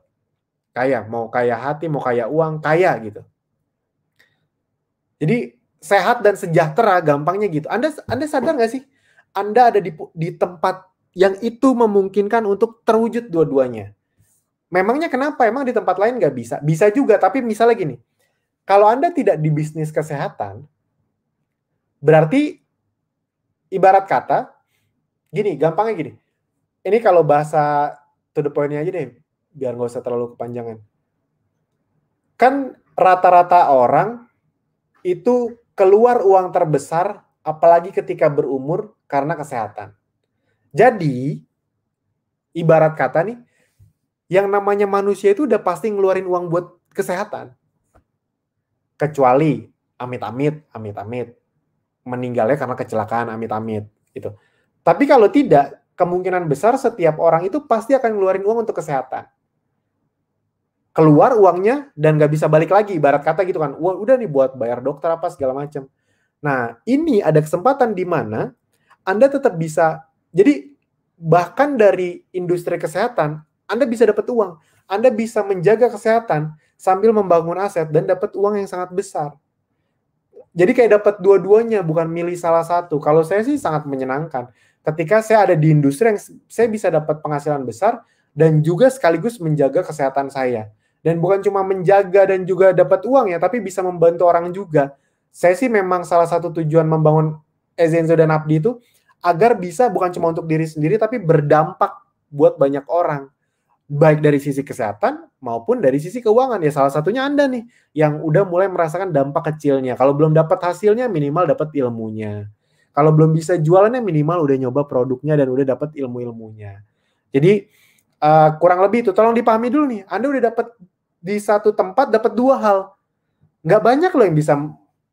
Kaya, mau kaya hati, mau kaya uang, kaya gitu. Jadi sehat dan sejahtera gampangnya gitu. Anda sadar nggak sih? Anda ada di tempat yang itu memungkinkan untuk terwujud dua-duanya. Memangnya kenapa? Emang di tempat lain nggak bisa? Bisa juga, tapi misalnya gini. Kalau Anda tidak di bisnis kesehatan, berarti ibarat kata, gini, gampangnya gini. Ini kalau bahasa to the point-nya aja deh, biar nggak usah terlalu kepanjangan. Kan rata-rata orang itu keluar uang terbesar, apalagi ketika berumur, karena kesehatan. Jadi, ibarat kata nih, yang namanya manusia itu udah pasti ngeluarin uang buat kesehatan. Kecuali, amit-amit, meninggalnya karena kecelakaan, amit-amit. Gitu. Tapi kalau tidak, kemungkinan besar setiap orang itu pasti akan ngeluarin uang untuk kesehatan. Keluar uangnya dan nggak bisa balik lagi, ibarat kata gitu kan. Udah nih buat bayar dokter apa segala macam. Nah, ini ada kesempatan di mana Anda tetap bisa. Jadi bahkan dari industri kesehatan, Anda bisa dapat uang. Anda bisa menjaga kesehatan sambil membangun aset dan dapat uang yang sangat besar. Jadi kayak dapat dua-duanya, bukan milih salah satu. Kalau saya sih sangat menyenangkan. Ketika saya ada di industri yang saya bisa dapat penghasilan besar dan juga sekaligus menjaga kesehatan saya. Dan bukan cuma menjaga dan juga dapat uang ya, tapi bisa membantu orang juga. Saya sih memang salah satu tujuan membangun Ezenzo dan Abdi itu agar bisa bukan cuma untuk diri sendiri, tapi berdampak buat banyak orang. Baik dari sisi kesehatan maupun dari sisi keuangan. Ya salah satunya Anda nih, yang udah mulai merasakan dampak kecilnya. Kalau belum dapat hasilnya, minimal dapat ilmunya. Kalau belum bisa jualannya, minimal udah nyoba produknya dan udah dapat ilmu-ilmunya. Jadi, kurang lebih itu. Tolong dipahami dulu nih. Anda udah dapat di satu tempat, dapat dua hal. Nggak banyak loh yang bisa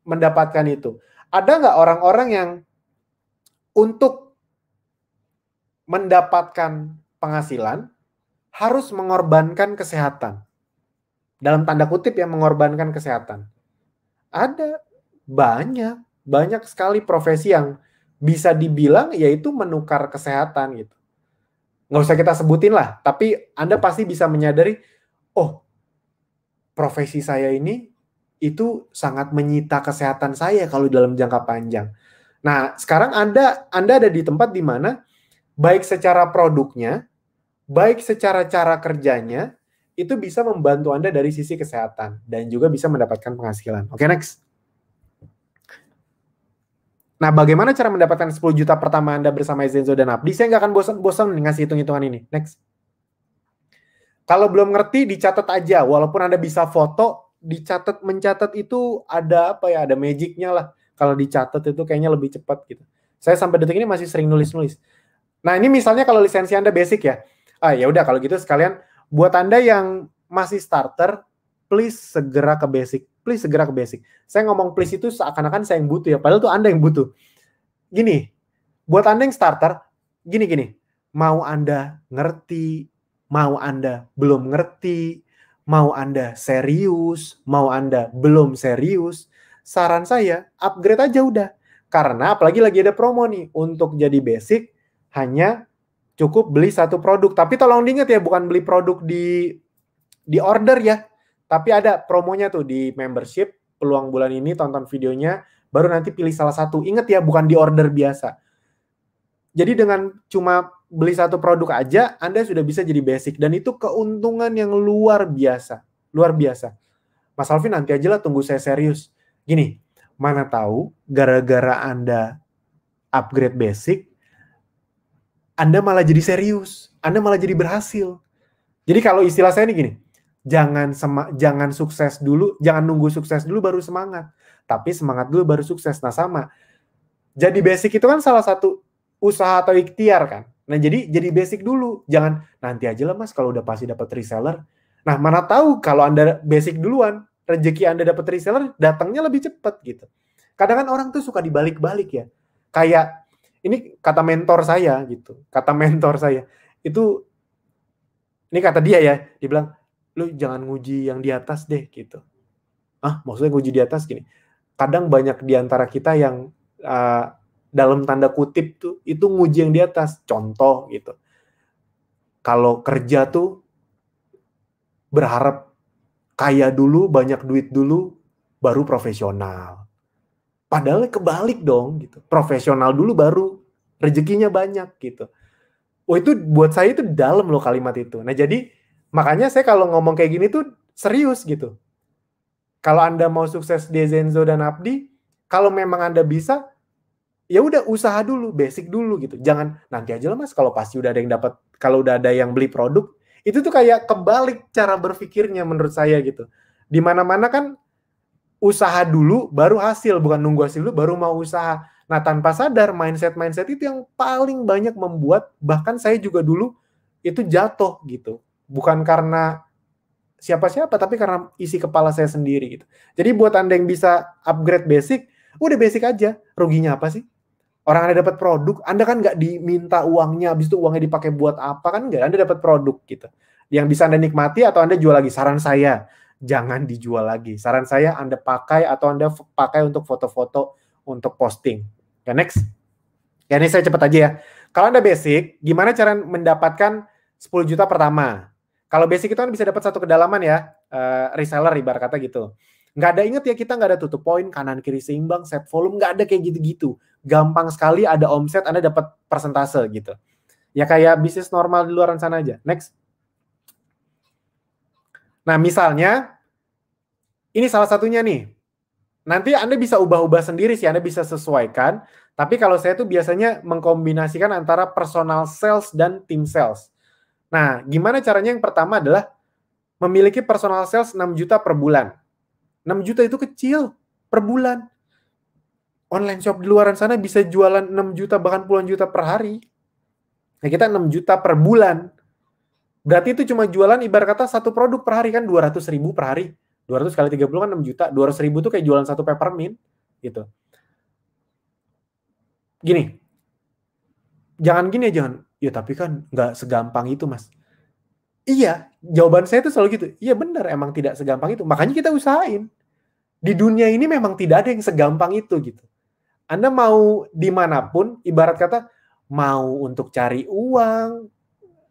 mendapatkan itu. Ada nggak orang-orang yang untuk mendapatkan penghasilan harus mengorbankan kesehatan? Dalam tanda kutip ya, mengorbankan kesehatan. Ada banyak sekali profesi yang bisa dibilang yaitu menukar kesehatan gitu. Nggak usah kita sebutin lah, tapi Anda pasti bisa menyadari, oh, profesi saya ini itu sangat menyita kesehatan saya kalau dalam jangka panjang. Nah, sekarang Anda ada di tempat di mana baik secara produknya, baik secara cara kerjanya, itu bisa membantu Anda dari sisi kesehatan dan juga bisa mendapatkan penghasilan. Oke, next. Nah, bagaimana cara mendapatkan 10 juta pertama Anda bersama Ezenzo dan Abdi? Saya nggak akan bosan ngasih hitung-hitungan ini. Next. Kalau belum ngerti, dicatat aja. Walaupun Anda bisa foto, mencatat itu ada apa ya? Ada magicnya lah. Kalau dicatat itu kayaknya lebih cepat gitu. Saya sampai detik ini masih sering nulis-nulis. Nah, ini misalnya kalau lisensi Anda basic ya. Ya udah kalau gitu sekalian buat Anda yang masih starter, please segera ke basic. Please segera ke basic. Saya ngomong please itu seakan-akan saya yang butuh ya. Padahal tuh Anda yang butuh. Gini, buat Anda yang starter, gini. Mau Anda ngerti, mau Anda belum ngerti, mau Anda serius, mau Anda belum serius, saran saya upgrade aja udah. Karena apalagi lagi ada promo nih, untuk jadi basic hanya cukup beli satu produk. Tapi tolong diingat ya, bukan beli produk di order ya. Tapi ada promonya tuh di membership, peluang bulan ini tonton videonya, baru nanti pilih salah satu. Ingat ya, bukan di order biasa. Jadi dengan cuma beli satu produk aja, Anda sudah bisa jadi basic. Dan itu keuntungan yang luar biasa. Luar biasa. Mas Alvin, nanti aja lah, tunggu saya serius. Gini, mana tahu gara-gara Anda upgrade basic, Anda malah jadi serius. Anda malah jadi berhasil. Jadi kalau istilah saya ini gini, jangan sukses dulu, jangan nunggu sukses dulu baru semangat. Tapi semangat dulu baru sukses. Nah sama. Jadi basic itu kan salah satu usaha atau ikhtiar kan. Nah jadi basic dulu. Jangan nanti aja lah mas kalau udah pasti dapat reseller. Nah mana tahu kalau Anda basic duluan, rezeki Anda dapat reseller datangnya lebih cepat gitu. Kadang kan orang tuh suka dibalik-balik ya. Kayak ini kata mentor saya gitu. Kata mentor saya itu, ini kata dia ya, dia bilang, lu jangan nguji yang di atas deh gitu. Maksudnya nguji di atas gini. Kadang banyak di antara kita yang dalam tanda kutip tuh itu nguji yang di atas. Contoh gitu. Kalau kerja tuh berharap kaya dulu, banyak duit dulu, baru profesional. Padahal kebalik dong gitu. Profesional dulu baru rezekinya banyak gitu. Itu buat saya itu dalam loh kalimat itu. Nah jadi makanya saya kalau ngomong kayak gini tuh serius gitu. Kalau Anda mau sukses di Zenzo dan Abdi, kalau memang Anda bisa, ya udah usaha dulu, basic dulu gitu. Jangan nanti aja lah mas, kalau pasti udah ada yang dapat, kalau udah ada yang beli produk, itu tuh kayak kebalik cara berpikirnya menurut saya gitu. Di mana-mana kan usaha dulu baru hasil, bukan nunggu hasil dulu baru mau usaha. Nah tanpa sadar mindset itu yang paling banyak membuat bahkan saya juga dulu itu jatuh gitu. Bukan karena siapa-siapa, tapi karena isi kepala saya sendiri gitu. Jadi buat Anda yang bisa upgrade basic, udah basic aja. Ruginya apa sih? Orang Anda dapat produk, Anda kan nggak diminta uangnya, habis itu uangnya dipakai buat apa kan nggak? Anda dapat produk gitu. Yang bisa Anda nikmati atau Anda jual lagi. Saran saya, jangan dijual lagi. Saran saya Anda pakai atau Anda pakai untuk foto-foto, untuk posting. Ya next. Ya ini saya cepat aja ya. Kalau Anda basic, gimana cara mendapatkan 10 juta pertama? Kalau basic itu kan bisa dapat satu kedalaman ya, reseller ibarat kata gitu. Nggak ada, inget ya, kita nggak ada tutup poin, kanan kiri seimbang, set volume, nggak ada kayak gitu-gitu. Gampang sekali ada omset, Anda dapat persentase gitu. Ya kayak bisnis normal di luar sana aja. Next. Nah misalnya, ini salah satunya nih. Nanti Anda bisa ubah-ubah sendiri sih, Anda bisa sesuaikan. Tapi kalau saya tuh biasanya mengkombinasikan antara personal sales dan tim sales. Nah, gimana caranya? Yang pertama adalah memiliki personal sales 6 juta per bulan. 6 juta itu kecil per bulan. Online shop di luar sana bisa jualan 6 juta bahkan puluhan juta per hari. Nah, kita 6 juta per bulan. Berarti itu cuma jualan ibarat kata satu produk per hari kan 200.000 per hari. 200 kali 30 kan 6 juta. 200.000 itu kayak jualan satu peppermint gitu. Gini. Jangan gini, jangan. Ya tapi kan nggak segampang itu mas. Iya, jawaban saya itu selalu gitu. Iya benar, emang tidak segampang itu. Makanya kita usahain. Di dunia ini memang tidak ada yang segampang itu gitu. Anda mau dimanapun, ibarat kata mau untuk cari uang.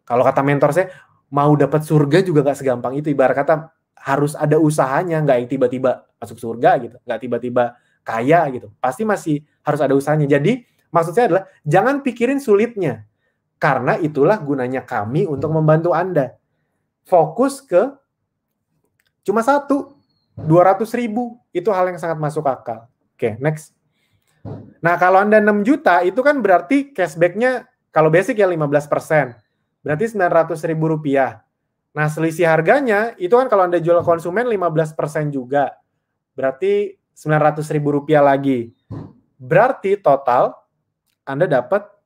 Kalau kata mentor saya, mau dapat surga juga nggak segampang itu. Ibarat kata harus ada usahanya, nggak yang tiba-tiba masuk surga gitu, nggak tiba-tiba kaya gitu. Pasti masih harus ada usahanya. Jadi maksud saya adalah jangan pikirin sulitnya. Karena itulah gunanya kami untuk membantu Anda. Fokus ke cuma 200.000. Itu hal yang sangat masuk akal. Oke, next. Nah, kalau Anda 6 juta, itu kan berarti cashback-nya, kalau basic ya 15%. Berarti Rp900.000. Nah, selisih harganya, itu kan kalau Anda jual konsumen 15% juga. Berarti Rp900.000 lagi. Berarti total Anda dapat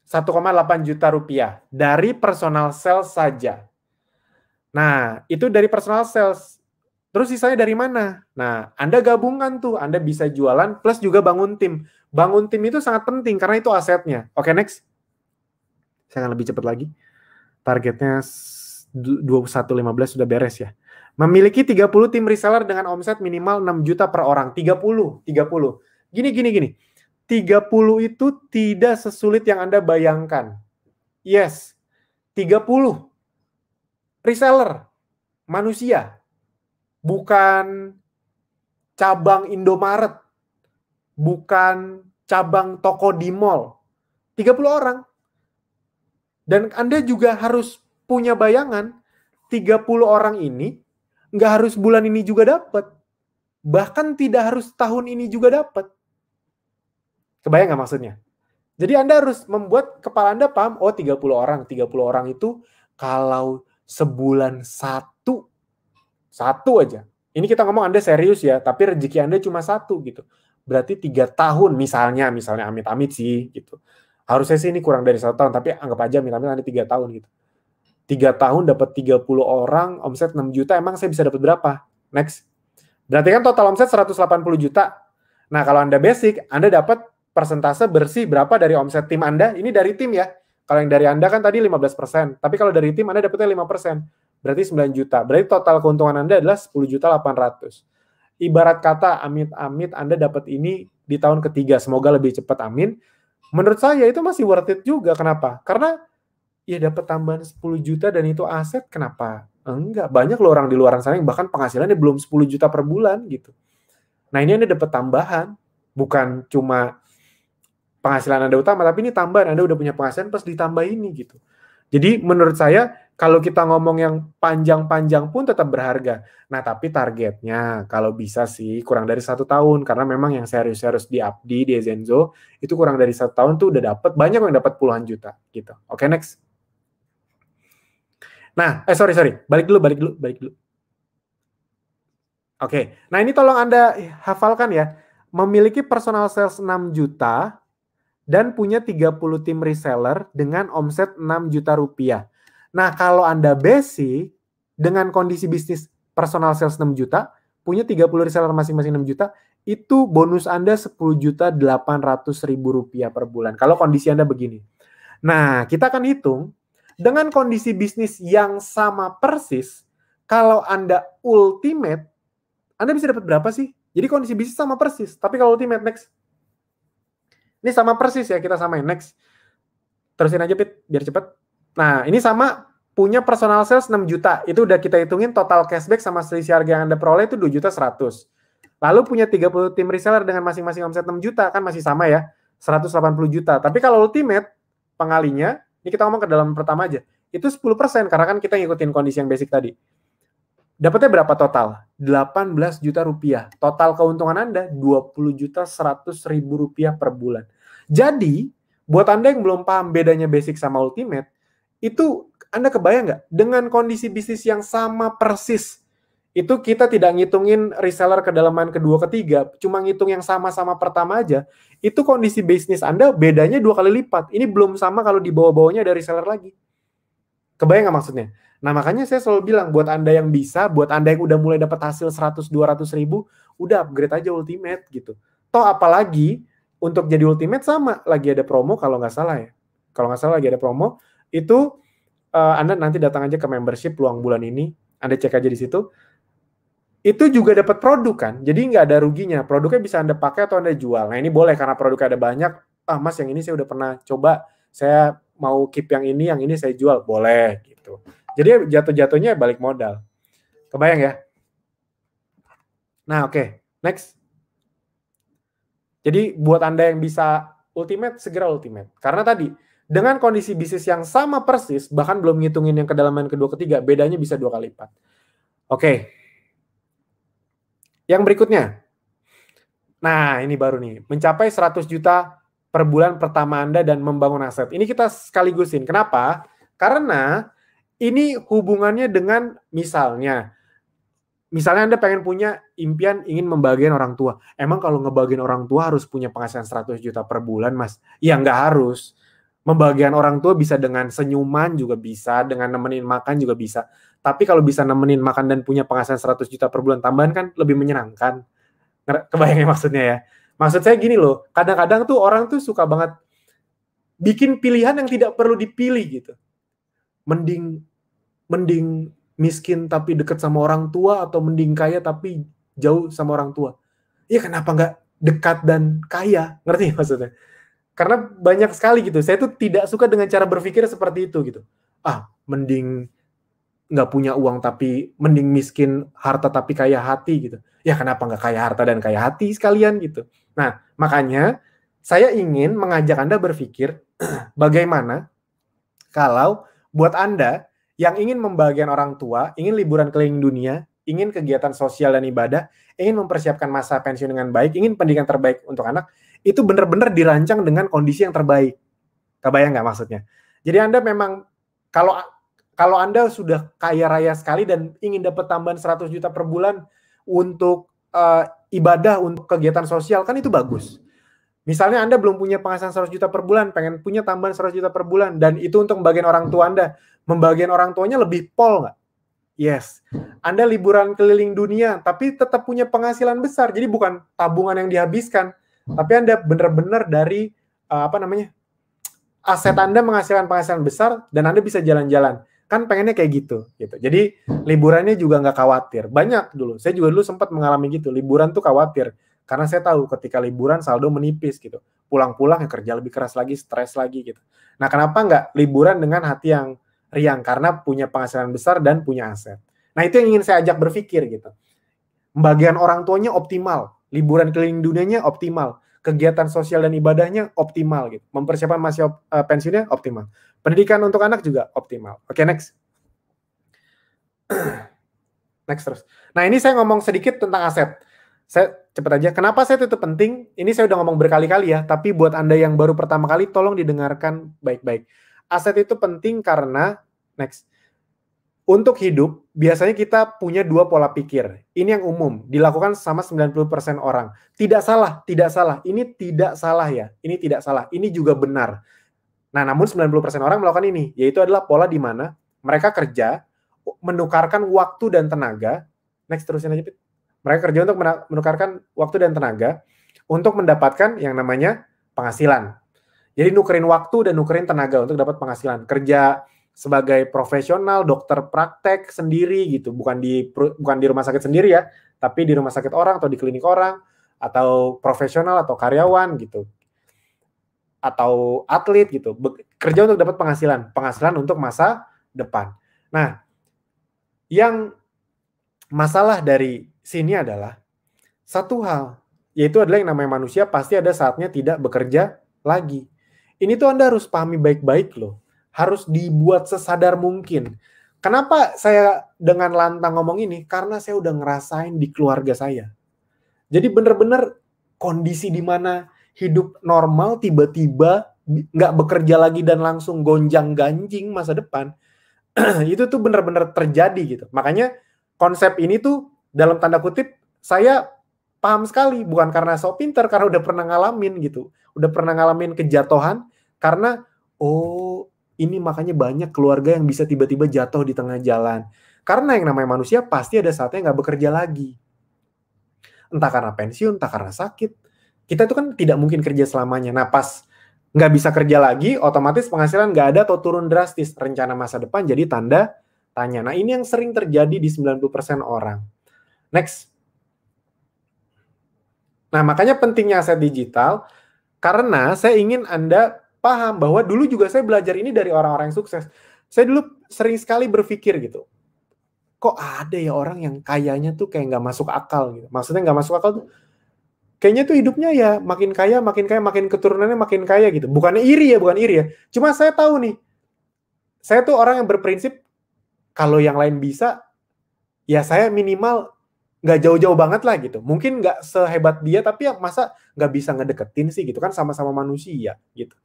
1,8 juta rupiah dari personal sales saja. Nah, itu dari personal sales. Terus sisanya dari mana? Nah, Anda gabungkan tuh. Anda bisa jualan plus juga bangun tim. Bangun tim itu sangat penting karena itu asetnya. Oke, next. Saya akan lebih cepat lagi. Targetnya 21.15 sudah beres ya. Memiliki 30 tim reseller dengan omset minimal 6 juta per orang. 30. Gini. 30 itu tidak sesulit yang Anda bayangkan. Yes. 30 reseller manusia. Bukan cabang Indomaret. Bukan cabang toko di mall. 30 orang. Dan Anda juga harus punya bayangan 30 orang ini nggak harus bulan ini juga dapat. Bahkan tidak harus tahun ini juga dapat. Kebayang nggak maksudnya? Jadi Anda harus membuat kepala Anda paham, oh 30 orang. 30 orang itu kalau sebulan satu aja. Ini kita ngomong Anda serius ya, tapi rezeki Anda cuma satu gitu. Berarti 3 tahun misalnya amit-amit sih gitu. Harusnya sih ini kurang dari 1 tahun, tapi anggap aja amit-amit Anda 3 tahun gitu. 3 tahun dapat 30 orang, omset 6 juta, emang saya bisa dapat berapa? Next. Berarti kan total omset 180 juta. Nah, kalau Anda basic, Anda dapat persentase bersih berapa dari omset tim Anda? Ini dari tim ya. Kalau yang dari Anda kan tadi 15%. Tapi kalau dari tim Anda dapatnya 5%. Berarti 9 juta. Berarti total keuntungan Anda adalah 10.800.000. Ibarat kata amit-amit Anda dapat ini di tahun ketiga. Semoga lebih cepat, amin. Menurut saya itu masih worth it juga. Kenapa? Karena ya dapat tambahan 10 juta dan itu aset, kenapa? Enggak, banyak loh orang di luar sana yang bahkan penghasilannya belum 10 juta per bulan gitu. Nah ini Anda dapat tambahan, bukan cuma penghasilan Anda utama, tapi ini tambahan, Anda udah punya penghasilan plus ditambah ini gitu. Jadi menurut saya, kalau kita ngomong yang panjang-panjang pun tetap berharga. Nah tapi targetnya, kalau bisa sih kurang dari 1 tahun, karena memang yang serius-serius di Abdi, di Zenzo, itu kurang dari 1 tahun tuh udah dapat, banyak yang dapat puluhan juta gitu. Oke, next. Nah, sorry. Balik dulu. Oke. Nah, ini tolong Anda hafalkan ya. Memiliki personal sales 6 juta dan punya 30 tim reseller dengan omset 6 juta rupiah. Nah, kalau Anda basic dengan kondisi bisnis personal sales 6 juta, punya 30 reseller masing-masing 6 juta, itu bonus Anda 10.800.000 rupiah per bulan. Kalau kondisi Anda begini. Nah, kita akan hitung dengan kondisi bisnis yang sama persis, kalau Anda ultimate, Anda bisa dapat berapa sih? Jadi kondisi bisnis sama persis, tapi kalau ultimate, next. Ini sama persis ya, kita samain, next. Terusin aja, Pit, biar cepat. Nah, ini sama, punya personal sales 6 juta. Itu udah kita hitungin total cashback sama selisih harga yang Anda peroleh itu 2.100.000. Lalu punya 30 tim reseller dengan masing-masing omset 6 juta, kan masih sama ya, 180 juta. Tapi kalau ultimate, pengalinya, ini kita ngomong ke dalam pertama aja. Itu 10%, karena kan kita ngikutin kondisi yang basic tadi. Dapatnya berapa total? 18 juta rupiah. Total keuntungan Anda 20.100.000 rupiah per bulan. Jadi, buat Anda yang belum paham bedanya basic sama ultimate, itu Anda kebayang nggak? Dengan kondisi bisnis yang sama persis, itu kita tidak ngitungin reseller kedalaman kedua ketiga, cuma ngitung yang sama-sama pertama aja, itu kondisi bisnis Anda bedanya 2 kali lipat. Ini belum sama kalau di bawah-bawahnya ada reseller lagi. Kebayang nggak maksudnya? Nah makanya saya selalu bilang, buat Anda yang bisa, buat Anda yang udah mulai dapat hasil 100-200 ribu, udah upgrade aja ultimate gitu. Toh apalagi untuk jadi ultimate sama, lagi ada promo kalau nggak salah ya. Kalau nggak salah lagi ada promo, itu Anda nanti datang aja ke membership peluang bulan ini, Anda cek aja di situ. Itu juga dapat produk kan, jadi nggak ada ruginya. Produknya bisa Anda pakai atau Anda jual. Nah ini boleh karena produknya ada banyak. Mas yang ini saya udah pernah coba, saya mau keep yang ini saya jual. Boleh gitu. Jadi jatuh-jatuhnya balik modal. Kebayang ya? Nah oke, next. Jadi buat Anda yang bisa ultimate, segera ultimate. Karena tadi, dengan kondisi bisnis yang sama persis, bahkan belum ngitungin yang kedalaman kedua ketiga, bedanya bisa 2 kali lipat. Oke. Yang berikutnya. Nah, ini baru nih. Mencapai 100 juta per bulan pertama Anda dan membangun aset. Ini kita sekaligusin. Kenapa? Karena ini hubungannya dengan misalnya Anda pengen punya impian ingin membahagiakan orang tua. Emang kalau ngebahagiain orang tua harus punya penghasilan 100 juta per bulan, Mas? Ya, nggak harus. Membahagiakan orang tua bisa dengan senyuman juga bisa, dengan nemenin makan juga bisa. Tapi kalau bisa nemenin makan dan punya penghasilan 100 juta per bulan tambahan kan lebih menyenangkan. Kebayangnya maksudnya ya? Maksud saya gini loh, kadang-kadang tuh orang tuh suka banget bikin pilihan yang tidak perlu dipilih gitu. Mending mending miskin tapi dekat sama orang tua atau mending kaya tapi jauh sama orang tua? Ya kenapa nggak dekat dan kaya? Ngerti maksudnya? Karena banyak sekali gitu. Saya tuh tidak suka dengan cara berpikir seperti itu gitu. Mending nggak punya uang tapi mending miskin harta tapi kaya hati gitu. Ya kenapa nggak kaya harta dan kaya hati sekalian gitu. Nah, makanya saya ingin mengajak Anda berpikir bagaimana kalau buat Anda yang ingin membahagiakan orang tua, ingin liburan keliling dunia, ingin kegiatan sosial dan ibadah, ingin mempersiapkan masa pensiun dengan baik, ingin pendidikan terbaik untuk anak, itu benar-benar dirancang dengan kondisi yang terbaik. Kebayang nggak maksudnya? Jadi Anda memang, kalau Anda sudah kaya raya sekali dan ingin dapat tambahan 100 juta per bulan untuk ibadah, untuk kegiatan sosial, kan itu bagus. Misalnya Anda belum punya penghasilan 100 juta per bulan, pengen punya tambahan 100 juta per bulan, dan itu untuk membagian orang tua Anda. Membagian orang tuanya lebih pol nggak? Yes. Anda liburan keliling dunia, tapi tetap punya penghasilan besar. Jadi bukan tabungan yang dihabiskan, tapi Anda benar-benar dari, aset Anda menghasilkan penghasilan besar, dan Anda bisa jalan-jalan. Kan pengennya kayak gitu. Jadi liburannya juga nggak khawatir. Banyak dulu, saya juga dulu sempat mengalami gitu. Liburan tuh khawatir. Karena saya tahu ketika liburan saldo menipis gitu. Pulang-pulang ya kerja lebih keras lagi, stres lagi gitu. Nah, kenapa nggak liburan dengan hati yang riang? Karena punya penghasilan besar dan punya aset. Nah, itu yang ingin saya ajak berpikir gitu. Pembagian orang tuanya optimal, liburan keliling dunianya optimal, kegiatan sosial dan ibadahnya optimal gitu. Mempersiapkan masa pensiunnya optimal. Pendidikan untuk anak juga optimal. Oke, next. Next terus. Nah, ini saya ngomong sedikit tentang aset. Saya cepat aja. Kenapa aset itu penting? Ini saya udah ngomong berkali-kali ya, tapi buat Anda yang baru pertama kali, tolong didengarkan baik-baik. Aset itu penting karena, next, untuk hidup, biasanya kita punya dua pola pikir. Ini yang umum, dilakukan sama 90% orang. Tidak salah, tidak salah. Ini tidak salah ya. Ini tidak salah. Ini juga benar. Nah, namun 90% orang melakukan ini, yaitu adalah pola di mana mereka kerja, menukarkan waktu dan tenaga. Next, terusin aja, Pit. Mereka kerja untuk menukarkan waktu dan tenaga untuk mendapatkan yang namanya penghasilan. Jadi nukerin waktu dan nukerin tenaga untuk dapat penghasilan. Kerja sebagai profesional, dokter praktek sendiri gitu, bukan di rumah sakit sendiri ya, tapi di rumah sakit orang atau di klinik orang, atau profesional atau karyawan gitu, atau atlet gitu, kerja untuk dapat penghasilan untuk masa depan. Nah, yang masalah dari sini adalah satu hal, yaitu adalah yang namanya manusia pasti ada saatnya tidak bekerja lagi. Ini tuh Anda harus pahami baik-baik loh. Harus dibuat sesadar mungkin. Kenapa saya dengan lantang ngomong ini? Karena saya udah ngerasain di keluarga saya. Jadi bener-bener kondisi di mana hidup normal tiba-tiba nggak bekerja lagi dan langsung gonjang-ganjing masa depan. Itu tuh bener-bener terjadi gitu. Makanya konsep ini tuh dalam tanda kutip saya paham sekali, bukan karena sok pinter, karena udah pernah ngalamin gitu. Udah pernah ngalamin kejatuhan karena ini makanya banyak keluarga yang bisa tiba-tiba jatuh di tengah jalan. Karena yang namanya manusia pasti ada saatnya nggak bekerja lagi. Entah karena pensiun, entah karena sakit. Kita tuh kan tidak mungkin kerja selamanya. Nah, pas nggak bisa kerja lagi, otomatis penghasilan nggak ada atau turun drastis. Rencana masa depan jadi tanda tanya. Nah, ini yang sering terjadi di 90% orang. Next. Nah, makanya pentingnya aset digital, karena saya ingin Anda paham bahwa dulu juga saya belajar ini dari orang-orang yang sukses. Saya dulu sering sekali berpikir gitu, kok ada ya orang yang kayanya tuh kayak nggak masuk akal gitu. Maksudnya nggak masuk akal tuh, kayaknya tuh hidupnya ya makin kaya, makin keturunannya makin kaya gitu. Bukannya iri ya. Cuma saya tahu nih, saya tuh orang yang berprinsip, kalau yang lain bisa, ya saya minimal nggak jauh-jauh banget lah gitu. Mungkin nggak sehebat dia, tapi ya masa nggak bisa ngedeketin sih gitu kan, sama-sama manusia gitu.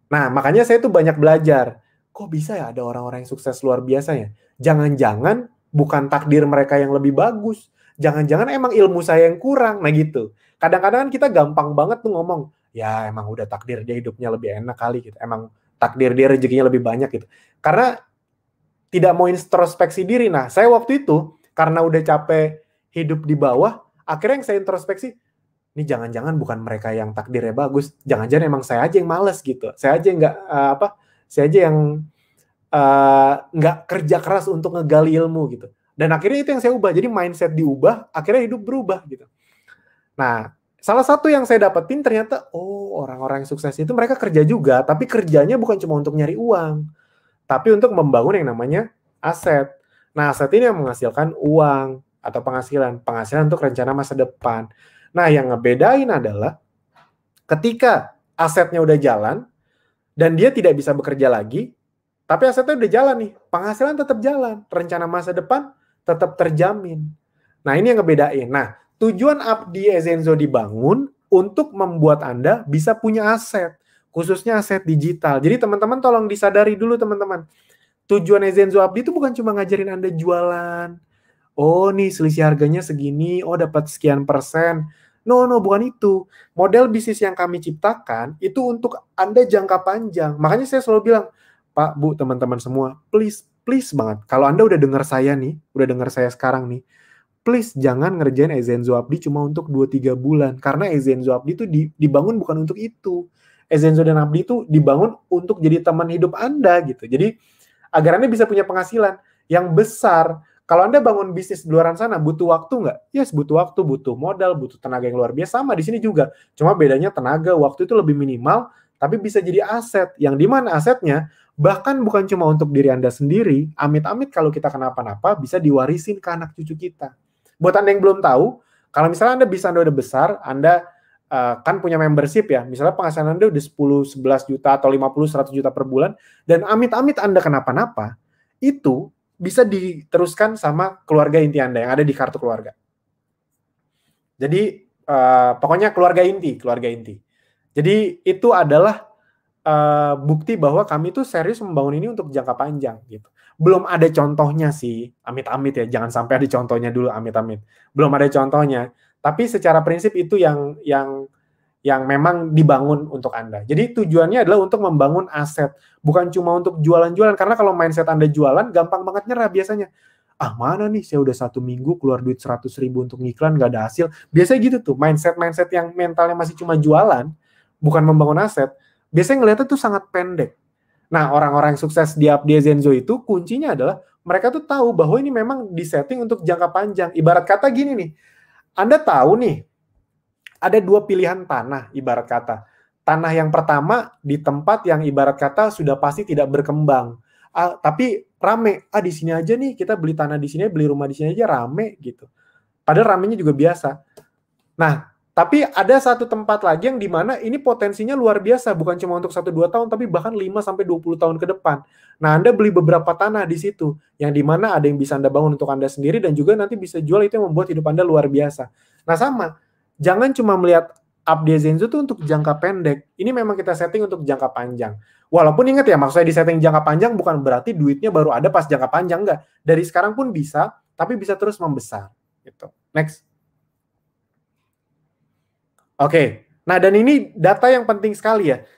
Nah, makanya saya tuh banyak belajar. Kok bisa ya ada orang-orang yang sukses luar biasa ya? Jangan-jangan bukan takdir mereka yang lebih bagus. Jangan-jangan emang ilmu saya yang kurang. Nah gitu. Kadang-kadang kan kita gampang banget tuh ngomong, ya emang udah takdir dia hidupnya lebih enak kali gitu. Emang takdir dia rezekinya lebih banyak gitu. Karena tidak mau introspeksi diri. Nah, saya waktu itu karena udah capek hidup di bawah, akhirnya yang saya introspeksi, ini jangan-jangan bukan mereka yang takdirnya bagus, jangan-jangan emang saya aja yang malas gitu. Saya aja yang nggak kerja keras untuk ngegali ilmu gitu. Dan akhirnya itu yang saya ubah. Jadi mindset diubah, akhirnya hidup berubah gitu. Nah, salah satu yang saya dapetin ternyata, orang-orang yang sukses itu mereka kerja juga, tapi kerjanya bukan cuma untuk nyari uang, tapi untuk membangun yang namanya aset. Nah, aset ini yang menghasilkan uang atau penghasilan untuk rencana masa depan. Nah, yang ngebedain adalah ketika asetnya udah jalan dan dia tidak bisa bekerja lagi, tapi asetnya udah jalan nih, penghasilan tetap jalan, rencana masa depan tetap terjamin. Nah, ini yang ngebedain. Nah, tujuan Abdi Ezenzo dibangun untuk membuat Anda bisa punya aset, khususnya aset digital. Jadi teman-teman tolong disadari dulu teman-teman. Tujuan Ezenzo Abdi itu bukan cuma ngajarin Anda jualan. Oh nih selisih harganya segini, dapat sekian persen. No, bukan itu. Model bisnis yang kami ciptakan itu untuk Anda jangka panjang. Makanya saya selalu bilang, Pak, Bu, teman-teman semua, please banget. Kalau Anda udah dengar saya sekarang nih, please jangan ngerjain Ezenzo Abdi cuma untuk 2-3 bulan. Karena Ezenzo Abdi itu dibangun bukan untuk itu. Ezenzo dan Abdi itu dibangun untuk jadi teman hidup Anda gitu. Jadi agar Anda bisa punya penghasilan yang besar. Kalau Anda bangun bisnis di luar sana, butuh waktu nggak? Yes, butuh waktu, butuh modal, butuh tenaga yang luar biasa. Sama di sini juga. Cuma bedanya tenaga, waktu itu lebih minimal, tapi bisa jadi aset. Yang dimana asetnya, bahkan bukan cuma untuk diri Anda sendiri, amit-amit kalau kita kenapa-napa, bisa diwarisin ke anak cucu kita. Buat Anda yang belum tahu, kalau misalnya Anda udah besar, Anda kan punya membership ya, misalnya penghasilan Anda udah 10, 11 juta atau 50, 100 juta per bulan, dan amit-amit Anda kenapa-napa, itu bisa diteruskan sama keluarga inti Anda yang ada di kartu keluarga. Jadi pokoknya keluarga inti. Jadi itu adalah bukti bahwa kami tuh serius membangun ini untuk jangka panjang gitu. Belum ada contohnya sih, amit-amit ya, jangan sampai ada contohnya dulu, amit-amit. Belum ada contohnya, tapi secara prinsip itu yang memang dibangun untuk Anda. Jadi tujuannya adalah untuk membangun aset, bukan cuma untuk jualan-jualan. Karena kalau mindset Anda jualan, gampang banget nyerah biasanya. Mana nih, saya udah 1 minggu keluar duit 100.000 untuk ngiklan, nggak ada hasil. Biasanya gitu tuh, mindset yang mentalnya masih cuma jualan, bukan membangun aset, biasanya ngeliatnya tuh sangat pendek. Nah, orang-orang yang sukses di Abdi Ezenzo itu, kuncinya adalah mereka tuh tahu bahwa ini memang disetting untuk jangka panjang. Ibarat kata gini nih, Anda tahu nih, ada 2 pilihan tanah, ibarat kata. Tanah yang pertama di tempat yang ibarat kata sudah pasti tidak berkembang. Tapi rame. Di sini aja nih, kita beli tanah di sini, beli rumah di sini aja rame gitu. Padahal ramenya juga biasa. Nah, tapi ada satu tempat lagi yang dimana ini potensinya luar biasa. Bukan cuma untuk 1-2 tahun, tapi bahkan 5-20 tahun ke depan. Nah, Anda beli beberapa tanah di situ. Yang dimana ada yang bisa Anda bangun untuk Anda sendiri dan juga nanti bisa jual, itu yang membuat hidup Anda luar biasa. Nah, sama. Jangan cuma melihat Abdi Ezenzo itu untuk jangka pendek. Ini memang kita setting untuk jangka panjang. Walaupun ingat ya, maksudnya di setting jangka panjang bukan berarti duitnya baru ada pas jangka panjang, enggak. Dari sekarang pun bisa, tapi bisa terus membesar. Gitu. Next. Oke. Nah, dan ini data yang penting sekali ya.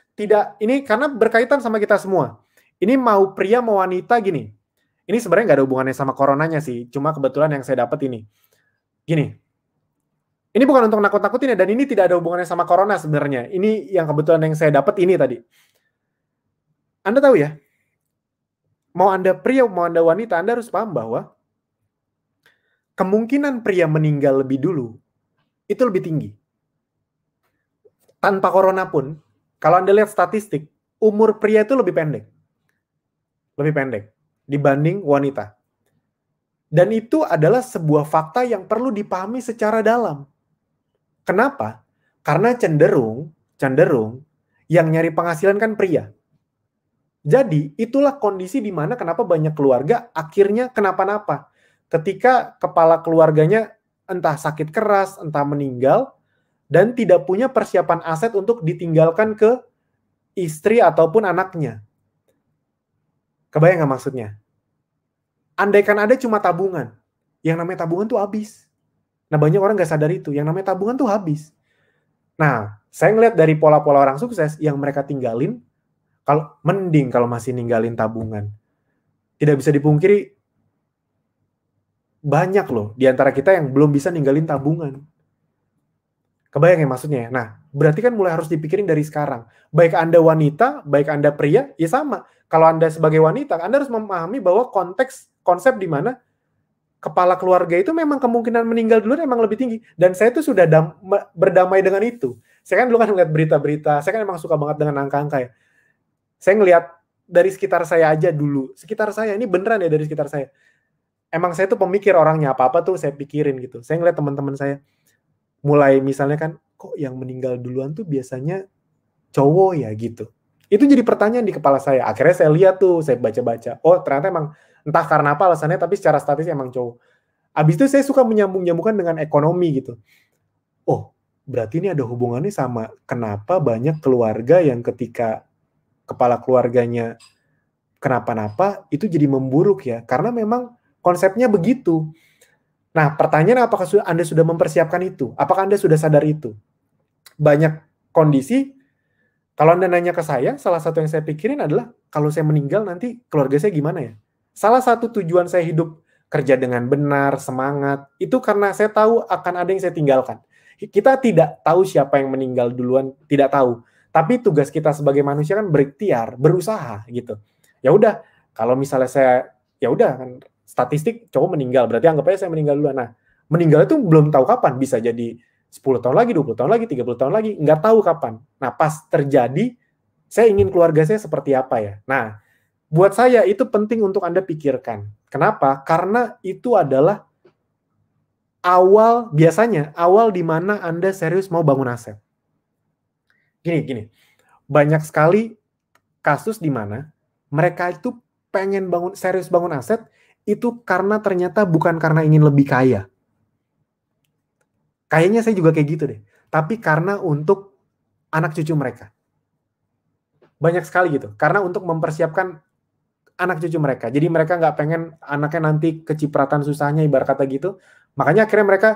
Ini karena berkaitan sama kita semua. Ini mau pria mau wanita gini. Ini sebenarnya nggak ada hubungannya sama coronanya sih. Cuma kebetulan yang saya dapat ini. Gini. Ini bukan untuk nakut-nakutin ya, dan ini tidak ada hubungannya sama corona sebenarnya. Ini yang kebetulan yang saya dapat ini tadi. Anda tahu ya, mau Anda pria, mau Anda wanita, Anda harus paham bahwa kemungkinan pria meninggal lebih dulu, itu lebih tinggi. Tanpa corona pun, kalau Anda lihat statistik, umur pria itu lebih pendek. Lebih pendek dibanding wanita. Dan itu adalah sebuah fakta yang perlu dipahami secara dalam. Kenapa? Karena cenderung yang nyari penghasilan kan pria. Jadi itulah kondisi di mana kenapa banyak keluarga akhirnya kenapa-napa. Ketika kepala keluarganya entah sakit keras, entah meninggal, dan tidak punya persiapan aset untuk ditinggalkan ke istri ataupun anaknya. Kebayang nggak maksudnya? Andaikan ada cuma tabungan, yang namanya tabungan tuh habis. Nah, banyak orang nggak sadar itu. Yang namanya tabungan tuh habis. Nah, saya ngeliat dari pola-pola orang sukses yang mereka tinggalin, mending kalau masih ninggalin tabungan. Tidak bisa dipungkiri, banyak loh di antara kita yang belum bisa ninggalin tabungan. Kebayang ya maksudnya? Nah, berarti kan mulai harus dipikirin dari sekarang. Baik Anda wanita, baik Anda pria, ya sama. Kalau Anda sebagai wanita, Anda harus memahami bahwa konsep di mana kepala keluarga itu memang kemungkinan meninggal duluan memang lebih tinggi. Dan saya tuh sudah berdamai dengan itu. Saya kan dulu kan ngeliat berita-berita, saya kan emang suka banget dengan angka-angka ya. Saya ngelihat dari sekitar saya aja dulu. Sekitar saya, ini beneran ya dari sekitar saya. Emang saya tuh pemikir orangnya, apa-apa tuh saya pikirin gitu. Saya ngeliat teman-teman saya, mulai misalnya kan, kok yang meninggal duluan tuh biasanya cowok ya gitu. Itu jadi pertanyaan di kepala saya. Akhirnya saya lihat tuh, saya baca-baca. Oh ternyata emang, entah karena apa alasannya, tapi secara statis emang cowok. Abis itu saya suka menyambung-nyambungkan dengan ekonomi gitu. Oh, berarti ini ada hubungannya sama kenapa banyak keluarga yang ketika kepala keluarganya kenapa-napa, itu jadi memburuk ya. Karena memang konsepnya begitu. Nah, pertanyaan apakah Anda sudah mempersiapkan itu? Apakah Anda sudah sadar itu? Banyak kondisi, kalau Anda nanya ke saya, salah satu yang saya pikirin adalah, kalau saya meninggal nanti keluarga saya gimana ya? Salah satu tujuan saya hidup, kerja dengan benar, semangat, itu karena saya tahu akan ada yang saya tinggalkan. Kita tidak tahu siapa yang meninggal duluan, tidak tahu. Tapi tugas kita sebagai manusia kan berikhtiar, berusaha gitu. Ya udah, kalau misalnya saya, ya udah kan statistik cowok meninggal, berarti anggap aja saya meninggal duluan. Nah, meninggal itu belum tahu kapan, bisa jadi 10 tahun lagi, 20 tahun lagi, 30 tahun lagi, nggak tahu kapan. Nah, pas terjadi, saya ingin keluarga saya seperti apa ya. Nah, buat saya itu penting untuk Anda pikirkan. Kenapa? Karena itu adalah biasanya awal di mana Anda serius mau bangun aset. Gini, banyak sekali kasus di mana mereka itu pengen serius bangun aset, itu karena ternyata bukan karena ingin lebih kaya. Kayaknya saya juga kayak gitu deh. Tapi karena untuk anak cucu mereka. Banyak sekali gitu. Karena untuk mempersiapkan anak cucu mereka. Jadi mereka nggak pengen anaknya nanti kecipratan susahnya, ibarat kata gitu. Makanya akhirnya mereka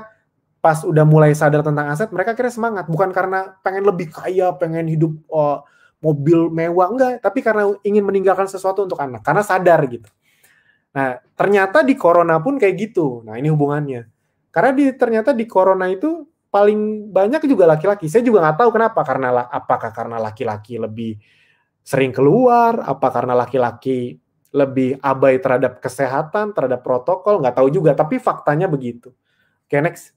pas udah mulai sadar tentang aset, mereka akhirnya semangat. Bukan karena pengen lebih kaya, pengen hidup mobil mewah. Enggak. Tapi karena ingin meninggalkan sesuatu untuk anak. Karena sadar gitu. Nah, ternyata di corona pun kayak gitu. Nah, ini hubungannya. Karena ternyata di corona itu paling banyak juga laki-laki. Saya juga nggak tahu kenapa. Apakah karena laki-laki lebih sering keluar? Apa karena laki-laki lebih abai terhadap kesehatan, terhadap protokol? Nggak tahu juga. Tapi faktanya begitu. Oke, next.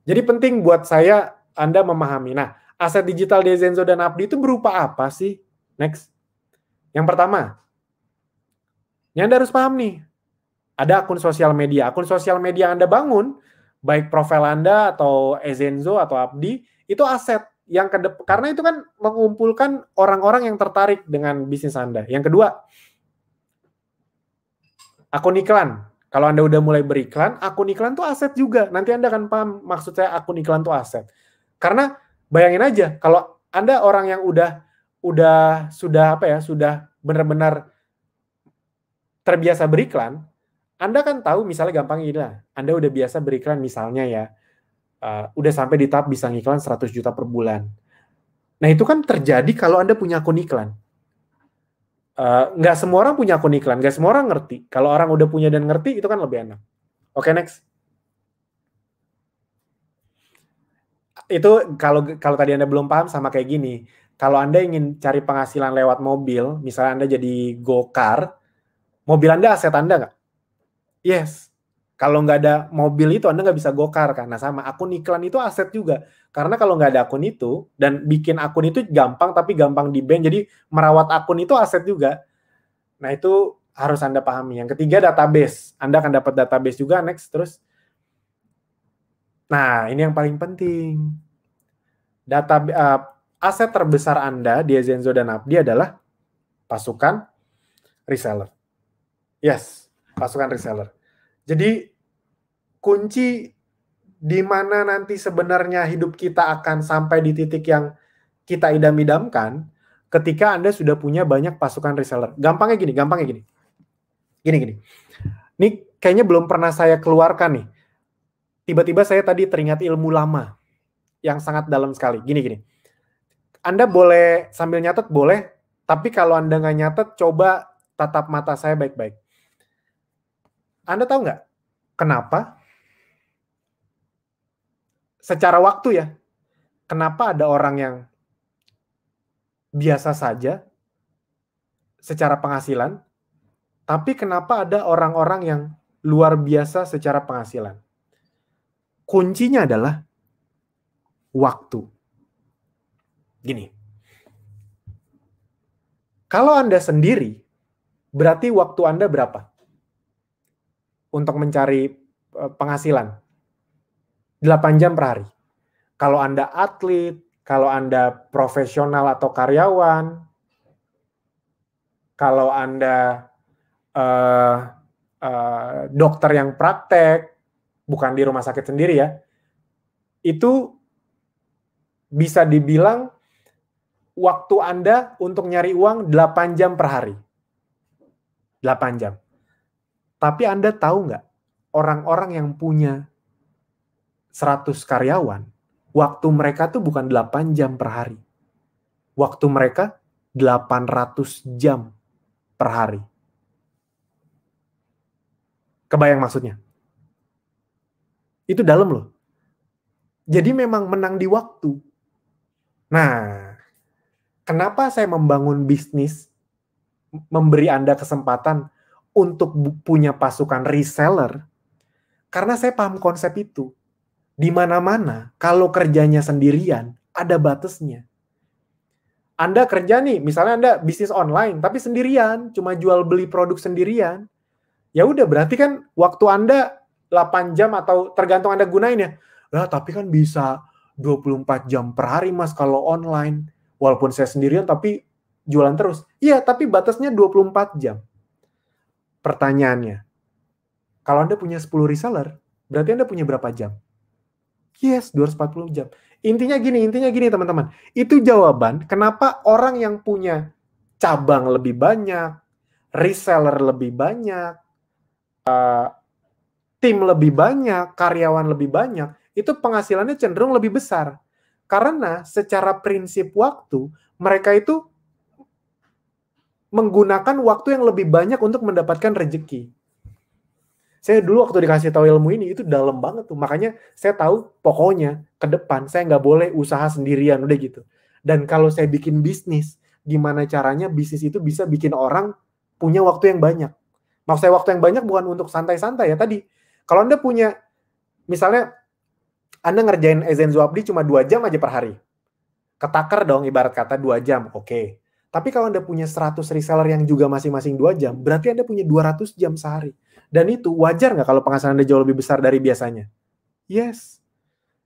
Jadi penting buat saya Anda memahami. Nah, aset digital di Zenzo dan Abdi itu berupa apa sih? Next. Yang pertama, yang Anda harus paham nih, ada akun sosial media. Akun sosial media yang Anda bangun, baik profil Anda atau Ezenzo atau Abdi, itu aset yang karena itu kan mengumpulkan orang-orang yang tertarik dengan bisnis Anda. Yang kedua, akun iklan. Kalau Anda udah mulai beriklan, akun iklan tuh aset juga. Nanti Anda akan paham maksud saya akun iklan tuh aset. Karena bayangin aja, kalau Anda orang yang sudah benar-benar terbiasa beriklan, Anda kan tahu misalnya gampang gini lah, Anda udah biasa beriklan misalnya ya, udah sampai di tahap bisa ngiklan 100 juta per bulan. Nah itu kan terjadi kalau Anda punya akun iklan. Nggak semua orang punya akun iklan, nggak semua orang ngerti. Kalau orang udah punya dan ngerti, itu kan lebih enak. Oke, next. Itu kalau tadi Anda belum paham sama kayak gini, kalau Anda ingin cari penghasilan lewat mobil, misalnya Anda jadi go-car, mobil Anda aset Anda nggak? Yes. Kalau nggak ada mobil itu, Anda nggak bisa go-car kan. Nah, sama akun iklan itu aset juga. Karena kalau nggak ada akun itu, dan bikin akun itu gampang, tapi gampang di-ban, jadi merawat akun itu aset juga. Nah, itu harus Anda pahami. Yang ketiga, database. Anda akan dapat database juga, next, terus. Nah, ini yang paling penting. Aset terbesar Anda di Zenzo dan Abdi adalah pasukan reseller. Yes, pasukan reseller. Jadi kunci di mana nanti sebenarnya hidup kita akan sampai di titik yang kita idam-idamkan ketika Anda sudah punya banyak pasukan reseller. Gampangnya gini. Gini. Ini kayaknya belum pernah saya keluarkan nih. Tiba-tiba saya tadi teringat ilmu lama yang sangat dalam sekali. Gini. Anda boleh sambil nyatet, boleh. Tapi kalau Anda nggak nyatet, coba tatap mata saya baik-baik. Anda tahu nggak kenapa? Secara waktu ya, kenapa ada orang yang biasa saja secara penghasilan, tapi kenapa ada orang-orang yang luar biasa secara penghasilan? Kuncinya adalah waktu. Gini, kalau Anda sendiri, berarti waktu Anda berapa untuk mencari penghasilan? 8 jam per hari. Kalau Anda atlet, kalau Anda profesional atau karyawan, kalau Anda dokter yang praktek, bukan di rumah sakit sendiri ya, itu bisa dibilang waktu Anda untuk nyari uang 8 jam per hari. 8 jam. Tapi Anda tahu nggak, orang-orang yang punya 100 karyawan, waktu mereka tuh bukan 8 jam per hari. Waktu mereka 800 jam per hari. Kebayang maksudnya? Itu dalam loh. Jadi memang menang di waktu. Nah, kenapa saya membangun bisnis, memberi Anda kesempatan untuk punya pasukan reseller? Karena saya paham konsep itu. Di mana-mana, kalau kerjanya sendirian, ada batasnya. Anda kerja nih, misalnya Anda bisnis online, tapi sendirian, cuma jual beli produk sendirian, ya udah berarti kan waktu Anda 8 jam atau tergantung Anda gunain ya. Ya, tapi kan bisa 24 jam per hari Mas kalau online. Walaupun saya sendirian tapi jualan terus. Iya, tapi batasnya 24 jam. Pertanyaannya, kalau Anda punya 10 reseller, berarti Anda punya berapa jam? Yes, 240 jam. Intinya gini teman-teman. Itu jawaban kenapa orang yang punya cabang lebih banyak, reseller lebih banyak, tim lebih banyak, karyawan lebih banyak, itu penghasilannya cenderung lebih besar. Karena secara prinsip waktu, mereka itu menggunakan waktu yang lebih banyak untuk mendapatkan rezeki. Saya dulu waktu dikasih tahu ilmu ini, itu dalam banget tuh. Makanya saya tahu pokoknya ke depan saya nggak boleh usaha sendirian, udah gitu. Dan kalau saya bikin bisnis, gimana caranya bisnis itu bisa bikin orang punya waktu yang banyak. Maksud saya waktu yang banyak bukan untuk santai-santai ya tadi. Kalau Anda punya, misalnya Anda ngerjain Zenzo Abdi cuma 2 jam aja per hari. Ketakar dong ibarat kata 2 jam, oke. Tapi kalau Anda punya 100 reseller yang juga masing-masing 2 jam, berarti Anda punya 200 jam sehari. Dan itu wajar nggak kalau penghasilan Anda jauh lebih besar dari biasanya? Yes.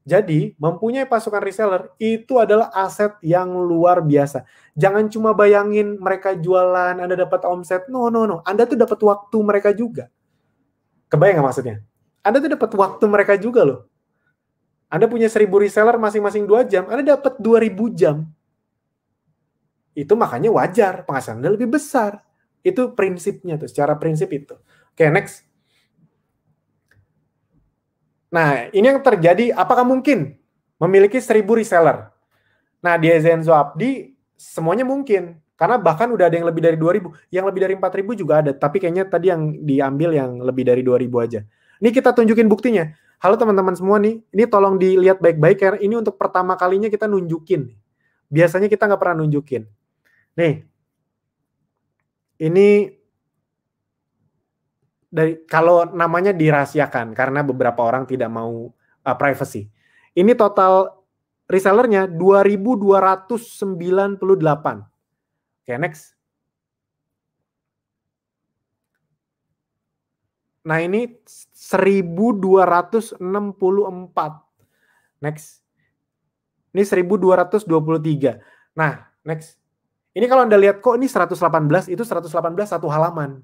Jadi, mempunyai pasukan reseller itu adalah aset yang luar biasa. Jangan cuma bayangin mereka jualan, Anda dapat omset. No. Anda tuh dapat waktu mereka juga. Kebayang nggak maksudnya? Anda tuh dapat waktu mereka juga loh. Anda punya 1000 reseller masing-masing 2 jam, Anda dapat 2000 jam. Itu makanya wajar, penghasilan Anda lebih besar. Itu prinsipnya tuh, secara prinsip itu. Oke, next. Nah, ini yang terjadi, apakah mungkin memiliki 1000 reseller? Nah, di Zenzo Abdi, semuanya mungkin. Karena bahkan udah ada yang lebih dari 2000. Yang lebih dari 4000 juga ada. Tapi kayaknya tadi yang diambil yang lebih dari 2000 aja. Ini kita tunjukin buktinya. Halo teman-teman semua nih, ini tolong dilihat baik-baik karena ini untuk pertama kalinya kita nunjukin. Biasanya kita nggak pernah nunjukin. Nih, ini dari kalau namanya dirahasiakan karena beberapa orang tidak mau privacy. Ini total resellernya 2298. Oke, next. Nah, ini 1264. Next. Ini 1223. Nah, next. Ini kalau Anda lihat kok ini 118, itu 118 satu halaman.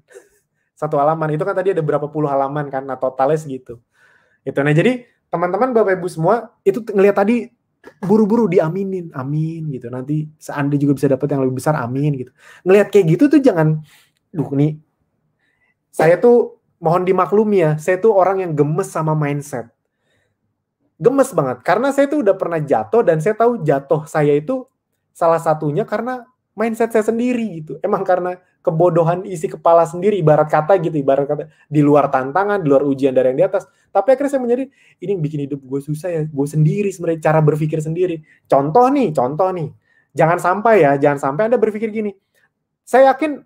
Satu halaman. Itu kan tadi ada berapa puluh halaman kan. Nah, totalnya segitu. Itu. Nah, jadi teman-teman Bapak Ibu semua itu ngelihat tadi buru-buru diaminin. Amin gitu. Nanti Anda juga bisa dapat yang lebih besar. Amin gitu. Ngelihat kayak gitu tuh jangan nih. Saya tuh mohon dimaklumi ya. Saya tuh orang yang gemes sama mindset. Gemes banget. Karena saya tuh udah pernah jatuh dan saya tahu jatuh saya itu salah satunya karena mindset saya sendiri gitu. Emang karena kebodohan isi kepala sendiri, ibarat kata gitu, ibarat kata di luar tantangan, di luar ujian dari yang di atas. Tapi akhirnya saya menyadari, ini yang bikin hidup gue susah ya, gue sendiri sebenarnya, cara berpikir sendiri. Contoh nih, jangan sampai Anda berpikir gini. Saya yakin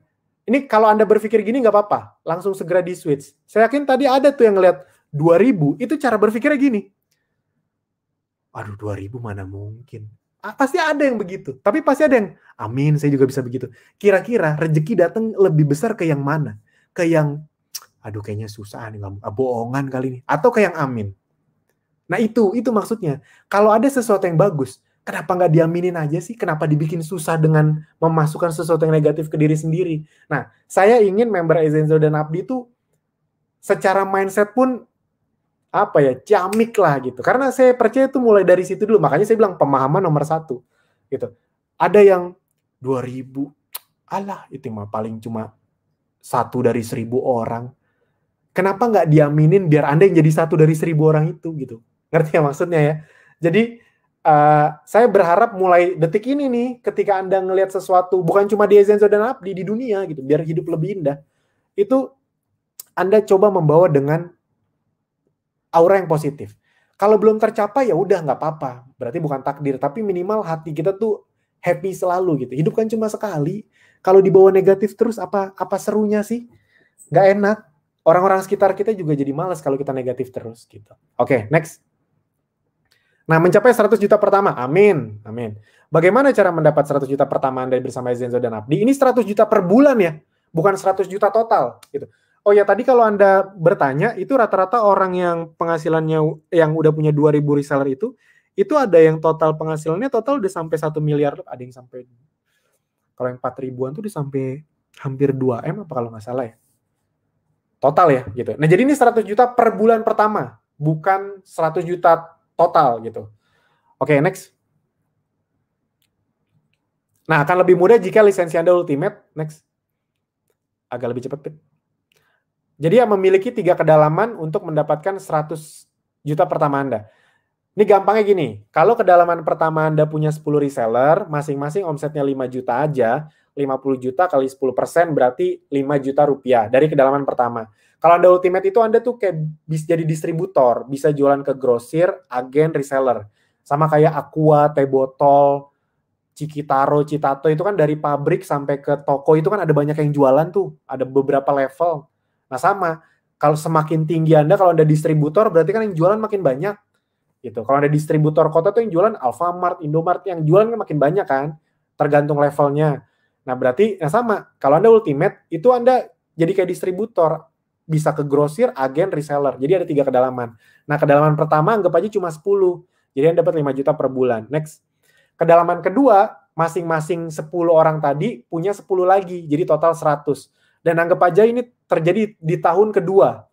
Ini kalau Anda berpikir gini nggak apa-apa, langsung segera di switch. Saya yakin tadi ada tuh yang ngeliat 2000, itu cara berpikirnya gini. Aduh 2000 mana mungkin. Pasti ada yang begitu. Tapi pasti ada yang, amin saya juga bisa begitu. Kira-kira rezeki datang lebih besar ke yang mana? Ke yang, aduh kayaknya susah nih, bohongan kali ini. Atau ke yang amin. Nah itu maksudnya. Kalau ada sesuatu yang bagus, kenapa nggak diaminin aja sih? Kenapa dibikin susah dengan memasukkan sesuatu yang negatif ke diri sendiri? Nah, saya ingin member Ezenzo dan Abdi itu secara mindset pun apa ya, ciamik lah gitu. Karena saya percaya itu mulai dari situ dulu. Makanya saya bilang pemahaman nomor 1 gitu. Ada yang 2000, alah itu mah paling cuma 1 dari 1000 orang. Kenapa nggak diaminin biar Anda yang jadi 1 dari 1000 orang itu gitu. Ngerti ya maksudnya ya? Jadi saya berharap mulai detik ini nih, ketika Anda ngelihat sesuatu, bukan cuma di Ezenzo dan Abdi, di dunia gitu, biar hidup lebih indah, itu Anda coba membawa dengan aura yang positif. Kalau belum tercapai ya udah nggak apa-apa, berarti bukan takdir, tapi minimal hati kita tuh happy selalu gitu. Hidup kan cuma sekali. Kalau dibawa negatif terus apa serunya sih? Nggak enak. Orang-orang sekitar kita juga jadi malas kalau kita negatif terus gitu. Oke, next. Nah, mencapai 100 juta pertama. Amin. Amin. Bagaimana cara mendapat 100 juta pertama Anda bersama Ezenzo dan Abdi? Ini 100 juta per bulan ya, bukan 100 juta total gitu. Oh ya, tadi kalau Anda bertanya, itu rata-rata orang yang penghasilannya yang udah punya 2000 reseller itu ada yang total penghasilannya total udah sampai 1 miliar, ada yang sampai, kalau yang 4 ribuan tuh udah sampai hampir 2 M apa kalau nggak salah ya. Total ya gitu. Nah, jadi ini 100 juta per bulan pertama, bukan 100 juta total gitu. Oke, next. Nah, akan lebih mudah jika lisensi Anda ultimate. Next. Agak lebih cepat, Pit. Jadi ya memiliki 3 kedalaman untuk mendapatkan 100 juta pertama Anda. Ini gampangnya gini, kalau kedalaman pertama Anda punya 10 reseller, masing-masing omsetnya 5 juta aja, 50 juta kali 10% berarti 5 juta rupiah dari kedalaman pertama. Kalau Anda ultimate itu Anda tuh kayak bisa jadi distributor, bisa jualan ke grosir, agen, reseller. Sama kayak Aqua, teh botol, Cikitaro, Citato itu kan dari pabrik sampai ke toko itu kan ada banyak yang jualan tuh, ada beberapa level. Nah sama, kalau semakin tinggi Anda, kalau Anda distributor berarti kan yang jualan makin banyak. Gitu. Kalau ada distributor kota tuh yang jualan Alfamart, Indomart, yang jualan kan makin banyak kan, tergantung levelnya. Nah berarti sama, kalau Anda ultimate, itu Anda jadi kayak distributor, bisa ke grosir, agen, reseller. Jadi ada 3 kedalaman. Nah kedalaman pertama anggap aja cuma 10, jadi Anda dapat 5 juta per bulan. Next. Kedalaman kedua, masing-masing 10 orang tadi punya 10 lagi, jadi total 100. Dan anggap aja ini terjadi di tahun kedua.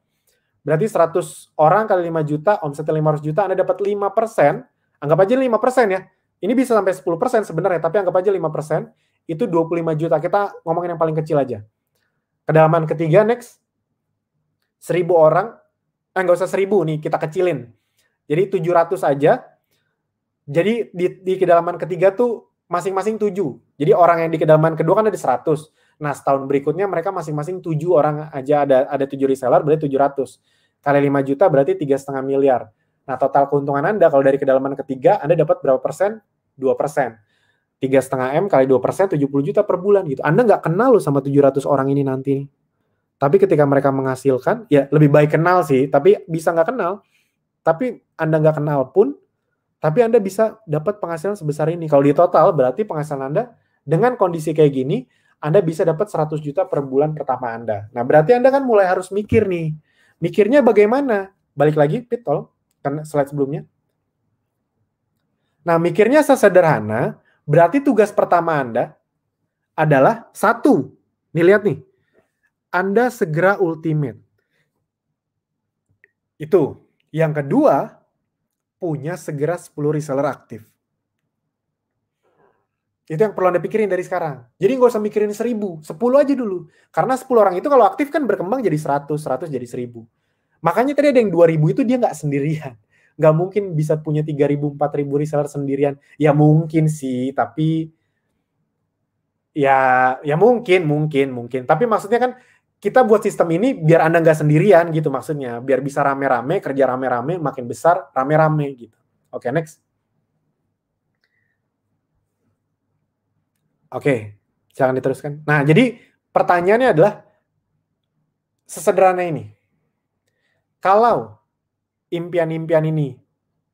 Berarti 100 orang kali 5 juta, omsetnya 500 juta, Anda dapat 5%, anggap aja 5% ya. Ini bisa sampai 10% sebenarnya, tapi anggap aja 5%, itu 25 juta. Kita ngomongin yang paling kecil aja. Kedalaman ketiga, next. 1000 orang, nggak usah 1000 nih, kita kecilin. Jadi 700 aja. Jadi di kedalaman ketiga tuh masing-masing 7. Jadi orang yang di kedalaman kedua kan ada 100. Nah, setahun berikutnya mereka masing-masing 7 orang aja, ada 7 reseller, berarti 700. Kali 5 juta berarti 3,5 miliar. Nah, total keuntungan Anda kalau dari kedalaman ketiga, Anda dapat berapa persen? 2%. 3,5 M kali 2%, 70 juta per bulan gitu. Anda nggak kenal loh sama 700 orang ini nanti. Tapi ketika mereka menghasilkan, ya lebih baik kenal sih, tapi bisa nggak kenal. Tapi Anda nggak kenal pun, tapi Anda bisa dapat penghasilan sebesar ini. Kalau di total, berarti penghasilan Anda dengan kondisi kayak gini, Anda bisa dapat 100 juta per bulan pertama Anda. Nah, berarti Anda kan mulai harus mikir nih. Mikirnya bagaimana? Balik lagi, Pit, tolong. Kan slide sebelumnya. Nah, mikirnya sesederhana, berarti tugas pertama Anda adalah 1. Nih, lihat nih. Anda segera ultimate. Itu. Yang kedua, punya segera 10 reseller aktif. Itu yang perlu Anda pikirin dari sekarang. Jadi nggak usah mikirin 1000, 10 aja dulu. Karena 10 orang itu kalau aktif kan berkembang jadi 100, 100 jadi 1000. Makanya tadi ada yang 2000 itu dia nggak sendirian. Nggak mungkin bisa punya 3000, 4000 reseller sendirian. Ya mungkin sih, tapi ya mungkin. Tapi maksudnya kan kita buat sistem ini biar Anda nggak sendirian gitu maksudnya. Biar bisa rame-rame, kerja rame-rame, makin besar, rame-rame gitu. Oke, next. Oke, jangan diteruskan. Nah, jadi Pertanyaannya adalah sesederhana ini. Kalau impian-impian ini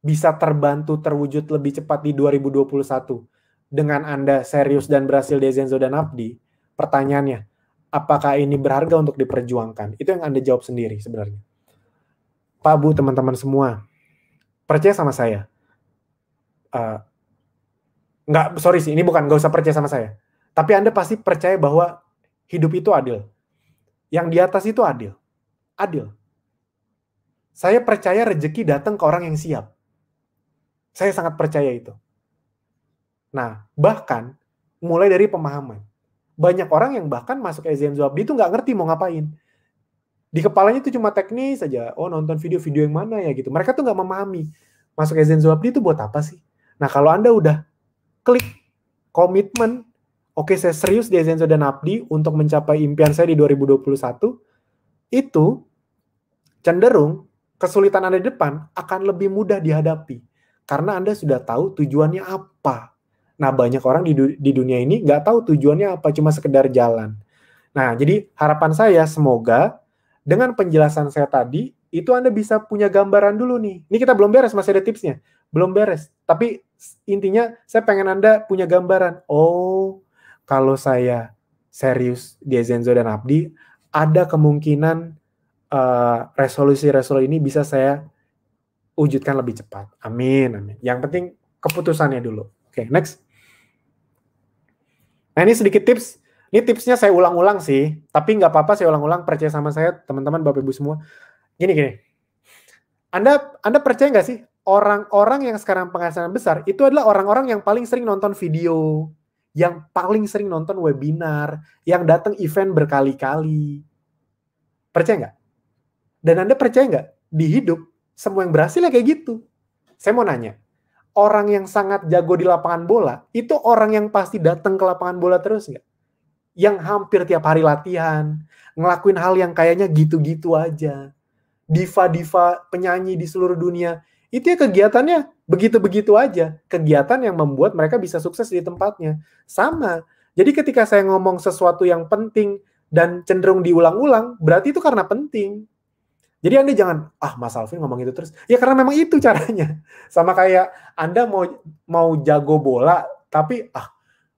bisa terbantu terwujud lebih cepat di 2021 dengan Anda serius dan berhasil di Zenzo dan Abdi, pertanyaannya, apakah ini berharga untuk diperjuangkan? Itu yang Anda jawab sendiri sebenarnya. Pak, Bu, teman-teman semua, percaya sama saya. Nggak usah percaya sama saya. Tapi Anda pasti percaya bahwa hidup itu adil. Yang di atas itu adil. Adil. Saya percaya rezeki datang ke orang yang siap. Saya sangat percaya itu. Nah, bahkan mulai dari pemahaman. Banyak orang yang bahkan masuk Zenzo Abdi itu nggak ngerti mau ngapain. Di kepalanya itu cuma teknis saja. Oh, nonton video-video yang mana ya gitu. Mereka tuh nggak memahami. Masuk Zenzo Abdi itu buat apa sih? Nah, kalau Anda udah klik komitmen, oke, saya serius di Zenzo dan Abdi untuk mencapai impian saya di 2021, itu cenderung kesulitan Anda di depan akan lebih mudah dihadapi. Karena Anda sudah tahu tujuannya apa. Nah, banyak orang di dunia ini nggak tahu tujuannya apa, cuma sekedar jalan. Nah, jadi harapan saya semoga dengan penjelasan saya tadi, itu Anda bisa punya gambaran dulu nih. Ini kita belum beres, masih ada tipsnya. Belum beres. Tapi intinya saya pengen Anda punya gambaran. Oh, kalau saya serius di Zenzo dan Abdi, ada kemungkinan resolusi-resolusi ini bisa saya wujudkan lebih cepat. Amin, amin. Yang penting keputusannya dulu. Oke, next. Nah, ini sedikit tips. Ini tipsnya saya ulang-ulang sih, tapi nggak apa-apa saya ulang-ulang, percaya sama saya, teman-teman, Bapak Ibu semua. Gini. Anda percaya nggak sih, orang-orang yang sekarang penghasilan besar, itu adalah orang-orang yang paling sering nonton video, yang paling sering nonton webinar, yang datang event berkali-kali. Percaya nggak? Dan Anda percaya nggak, di hidup, semua yang berhasil ya kayak gitu. Saya mau nanya, orang yang sangat jago di lapangan bola, itu orang yang pasti datang ke lapangan bola terus nggak? Yang hampir tiap hari latihan, ngelakuin hal yang kayaknya gitu-gitu aja. Diva-diva penyanyi di seluruh dunia, itu ya kegiatannya begitu-begitu aja. Kegiatan yang membuat mereka bisa sukses di tempatnya. Sama. Jadi ketika saya ngomong sesuatu yang penting dan cenderung diulang-ulang, berarti itu karena penting. Jadi Anda jangan, Mas Alvin ngomong itu terus. Ya karena memang itu caranya. Sama kayak Anda mau jago bola, tapi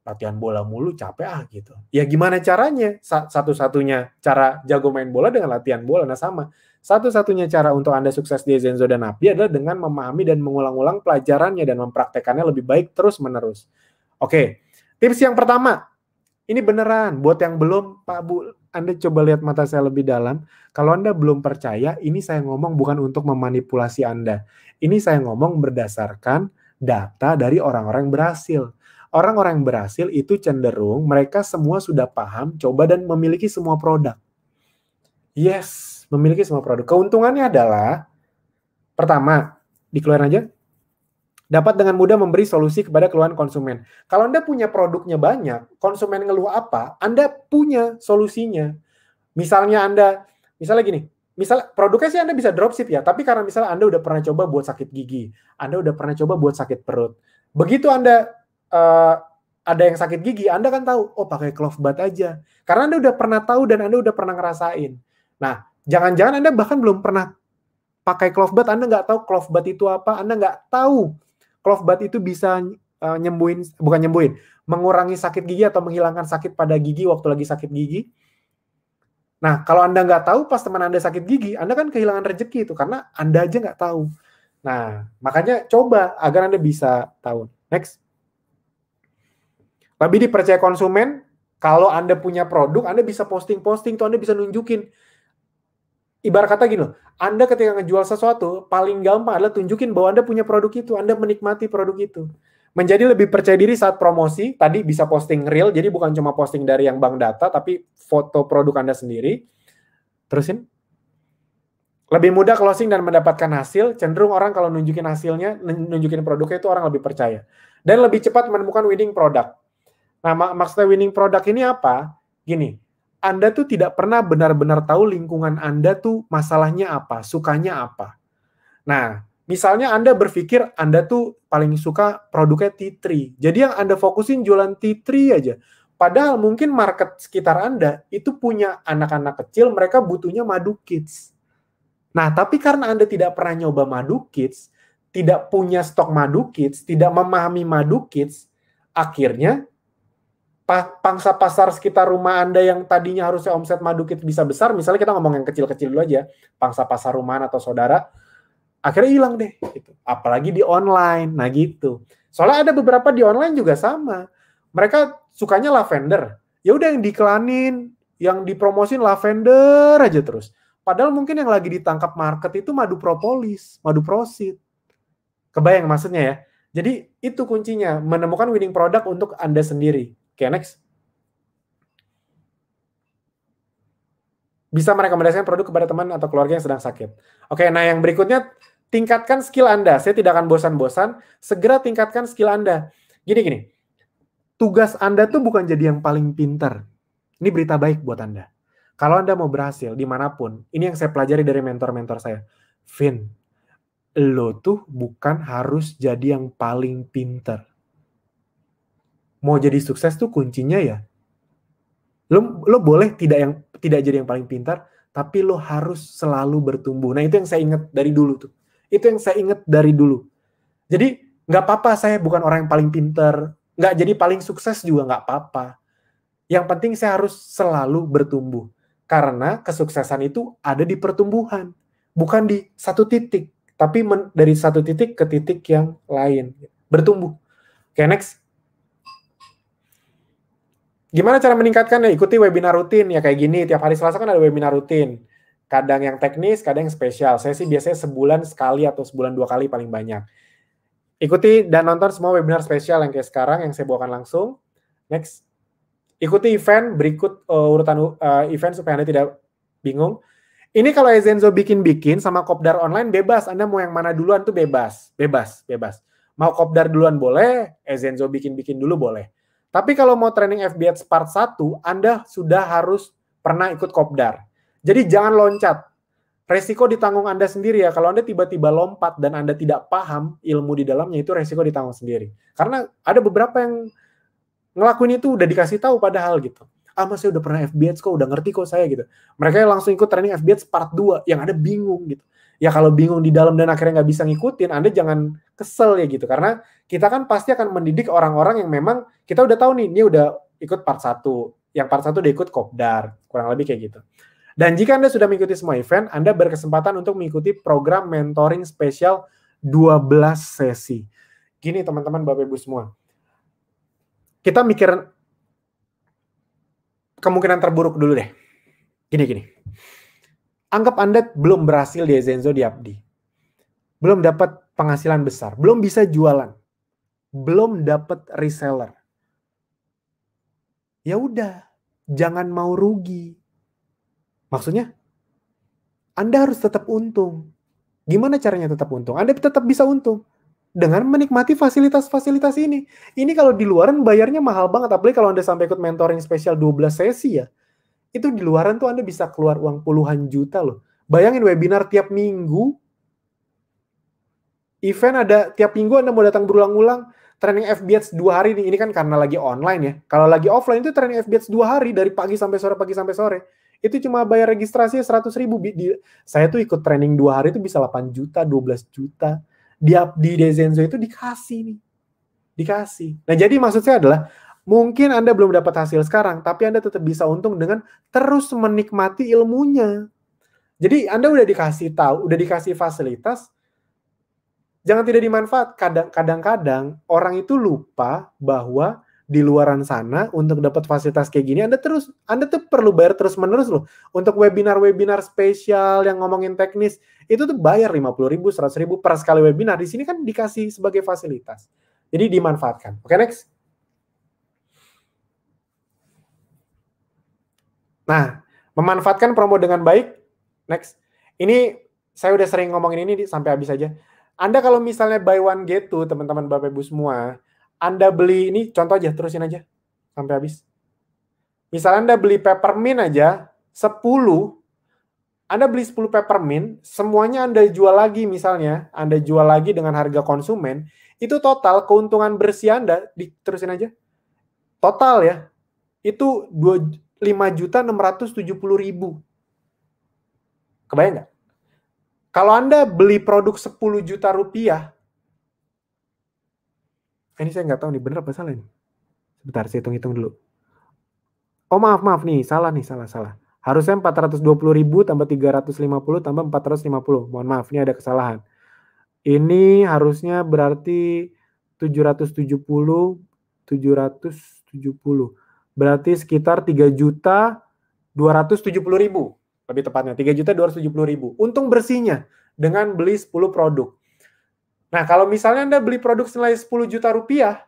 latihan bola mulu capek gitu. Ya gimana caranya? Satu-satunya cara jago main bola dengan latihan bola. Nah sama. Satu-satunya cara untuk Anda sukses di Zenzo dan Abdi adalah dengan memahami dan mengulang-ulang pelajarannya dan mempraktekannya lebih baik terus-menerus. Oke, tips yang pertama. Ini beneran, buat yang belum, Pak Bu, Anda coba lihat mata saya lebih dalam. Kalau Anda belum percaya, ini saya ngomong bukan untuk memanipulasi Anda. Ini saya ngomong berdasarkan data dari orang-orang yang berhasil. Orang-orang yang berhasil itu cenderung mereka semua sudah paham, coba dan memiliki semua produk. Yes, memiliki semua produk. Keuntungannya adalah, pertama, dikeluarin aja, dapat dengan mudah memberi solusi kepada keluhan konsumen. Kalau Anda punya produknya banyak, konsumen ngeluh apa, Anda punya solusinya. Misalnya gini, produknya sih Anda bisa dropship ya, tapi karena misalnya Anda udah pernah coba buat sakit gigi, Anda udah pernah coba buat sakit perut. Begitu Anda ada yang sakit gigi, Anda kan tahu, pakai Clovebat aja. Karena Anda udah pernah tahu dan Anda udah pernah ngerasain. Nah, jangan-jangan Anda bahkan belum pernah pakai Clovebat, Anda nggak tahu Clovebat itu apa, Anda nggak tahu Clovebat itu bisa mengurangi sakit gigi atau menghilangkan sakit pada gigi waktu lagi sakit gigi. Nah, kalau Anda nggak tahu pas teman Anda sakit gigi, Anda kan kehilangan rezeki itu karena Anda aja nggak tahu. Nah, makanya coba agar Anda bisa tahu. Next. Lebih dipercaya konsumen, kalau Anda punya produk, Anda bisa posting-posting, tuh Anda bisa nunjukin. Ibarat kata gini loh, Anda ketika ngejual sesuatu, paling gampang adalah tunjukin bahwa Anda punya produk itu, Anda menikmati produk itu. Menjadi lebih percaya diri saat promosi, tadi bisa posting real, jadi bukan cuma posting dari yang bank data, tapi foto produk Anda sendiri. Terusin. Lebih mudah closing dan mendapatkan hasil, cenderung orang kalau nunjukin hasilnya, nunjukin produknya itu orang lebih percaya. Dan lebih cepat menemukan winning product. Nah, maksudnya winning product ini apa? Gini, Anda tuh tidak pernah benar-benar tahu lingkungan Anda tuh masalahnya apa, sukanya apa. Nah, misalnya Anda berpikir Anda tuh paling suka produknya tea tree. Jadi yang Anda fokusin jualan tea tree aja. Padahal mungkin market sekitar Anda itu punya anak-anak kecil, mereka butuhnya Madu Kids. Nah, tapi karena Anda tidak pernah nyoba Madu Kids, tidak punya stok Madu Kids, tidak memahami Madu Kids, akhirnya pangsa pasar sekitar rumah Anda yang tadinya harusnya omset Madu Kids bisa besar, misalnya kita ngomong yang kecil-kecil dulu aja, pangsa pasar rumahan atau saudara, akhirnya hilang deh. Gitu. Apalagi di online, nah gitu. Soalnya ada beberapa di online juga sama. Mereka sukanya lavender. Ya udah yang diiklanin, yang dipromosin lavender aja terus. Padahal mungkin yang lagi ditangkap market itu madu propolis, madu prosit. Kebayang maksudnya ya? Jadi itu kuncinya, menemukan winning product untuk Anda sendiri. Oke, next. Bisa merekomendasikan produk kepada teman atau keluarga yang sedang sakit. Oke, nah yang berikutnya, tingkatkan skill Anda. Saya tidak akan bosan-bosan, segera tingkatkan skill Anda. Gini, tugas Anda tuh bukan jadi yang paling pintar. Ini berita baik buat Anda. Kalau Anda mau berhasil dimanapun, ini yang saya pelajari dari mentor-mentor saya. Vin, lo tuh bukan harus jadi yang paling pintar. Mau jadi sukses tuh kuncinya ya, lo boleh tidak jadi yang paling pintar, tapi lo harus selalu bertumbuh. Nah itu yang saya ingat dari dulu tuh. Itu yang saya ingat dari dulu. Jadi nggak apa-apa saya bukan orang yang paling pintar, nggak jadi paling sukses juga nggak apa-apa. Yang penting saya harus selalu bertumbuh. Karena kesuksesan itu ada di pertumbuhan. Bukan di satu titik. Tapi dari satu titik ke titik yang lain. Bertumbuh. Oke, next. Gimana cara meningkatkan? Ya, ikuti webinar rutin. Ya kayak gini. Tiap hari Selasa kan ada webinar rutin. Kadang yang teknis, kadang yang spesial. Saya sih biasanya sebulan sekali atau sebulan 2 kali paling banyak. Ikuti dan nonton semua webinar spesial yang kayak sekarang, yang saya bawakan langsung. Next. Ikuti event, berikut urutan event supaya Anda tidak bingung. Ini kalau Ezenzo bikin-bikin sama Kopdar online bebas. Anda mau yang mana duluan tuh bebas. Bebas. Mau Kopdar duluan boleh, Ezenzo bikin-bikin dulu boleh. Tapi kalau mau training FB Ads part 1, Anda sudah harus pernah ikut Kopdar. Jadi jangan loncat. Resiko ditanggung Anda sendiri ya. Kalau Anda tiba-tiba lompat dan Anda tidak paham ilmu di dalamnya, itu resiko ditanggung sendiri. Karena ada beberapa yang ngelakuin itu udah dikasih tahu padahal gitu. Mas saya udah pernah FB Ads kok, udah ngerti kok saya gitu. Mereka langsung ikut training FB Ads part 2, yang ada bingung gitu. Ya kalau bingung di dalam dan akhirnya nggak bisa ngikutin, Anda jangan kesel ya gitu. Karena kita kan pasti akan mendidik orang-orang yang memang kita udah tahu nih, ini udah ikut part 1. Yang part 1 udah ikut Kopdar, kurang lebih kayak gitu. Dan jika Anda sudah mengikuti semua event, Anda berkesempatan untuk mengikuti program mentoring spesial 12 sesi. Gini teman-teman, Bapak Ibu semua. Kita mikir kemungkinan terburuk dulu deh. Gini. Anggap Anda belum berhasil di Ezenzo di Abdi. Belum dapat penghasilan besar. Belum bisa jualan. Belum dapat reseller. Ya udah, jangan mau rugi. Maksudnya, Anda harus tetap untung. Gimana caranya tetap untung? Anda tetap bisa untung dengan menikmati fasilitas-fasilitas ini. Ini kalau di luaran bayarnya mahal banget, apalagi kalau Anda sampai ikut mentoring spesial 12 sesi ya. Itu di luaran tuh Anda bisa keluar uang puluhan juta loh. Bayangin webinar tiap minggu. Event ada tiap minggu Anda mau datang berulang-ulang. Training FB Ads 2 hari nih. Ini kan karena lagi online ya. Kalau lagi offline itu training FB Ads 2 hari dari pagi sampai sore, Itu cuma bayar registrasinya 100.000. Saya tuh ikut training 2 hari itu bisa 8 juta, 12 juta. Di Ezenzo itu dikasih nih. Dikasih. Nah, jadi maksud saya adalah mungkin Anda belum dapat hasil sekarang, tapi Anda tetap bisa untung dengan terus menikmati ilmunya. Jadi Anda udah dikasih tahu, udah dikasih fasilitas, jangan tidak dimanfaatkan. Kadang-kadang orang itu lupa bahwa di luaran sana untuk dapat fasilitas kayak gini Anda tuh perlu bayar terus-menerus loh. Untuk webinar-webinar spesial yang ngomongin teknis itu tuh bayar 50.000, 100.000 per sekali webinar. Di sini kan dikasih sebagai fasilitas. Jadi dimanfaatkan. Oke, next. Nah, memanfaatkan promo dengan baik. Next. Ini saya udah sering ngomongin ini sampai habis aja. Anda kalau misalnya buy one get two, teman-teman Bapak Ibu semua, Anda beli ini, contoh aja, terusin aja sampai habis. Misalnya Anda beli peppermint aja, 10, Anda beli 10 peppermint, semuanya Anda jual lagi misalnya, Anda jual lagi dengan harga konsumen, itu total keuntungan bersih Anda, diterusin aja, total ya, itu 5.670.000. Kebayang nggak? Kalau Anda beli produk 10 juta rupiah, ini saya nggak tahu nih, bener apa salah ini? Sebentar, saya hitung-hitung dulu. Oh maaf nih, salah. Harusnya 420.000 tambah 350 tambah 450. Mohon maaf, ini ada kesalahan. Ini harusnya berarti 770. Berarti sekitar 3.270.000. Lebih tepatnya, 3.270.000. Untung bersihnya dengan beli 10 produk. Nah, kalau misalnya Anda beli produk senilai 10 juta rupiah,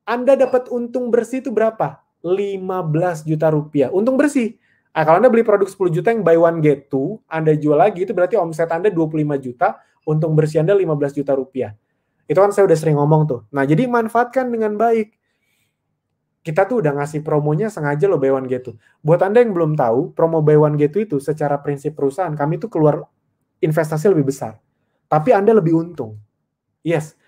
Anda dapat untung bersih itu berapa? 15 juta rupiah. Untung bersih. Nah, kalau Anda beli produk 10 juta yang buy one get two, Anda jual lagi, itu berarti omset Anda 25 juta, untung bersih Anda 15 juta rupiah. Itu kan saya udah sering ngomong tuh. Nah, jadi manfaatkan dengan baik. Kita tuh udah ngasih promonya sengaja loh buy one get two. Buat Anda yang belum tahu, promo buy one get two itu secara prinsip perusahaan, kami tuh keluar investasi lebih besar. Tapi Anda lebih untung. Yes,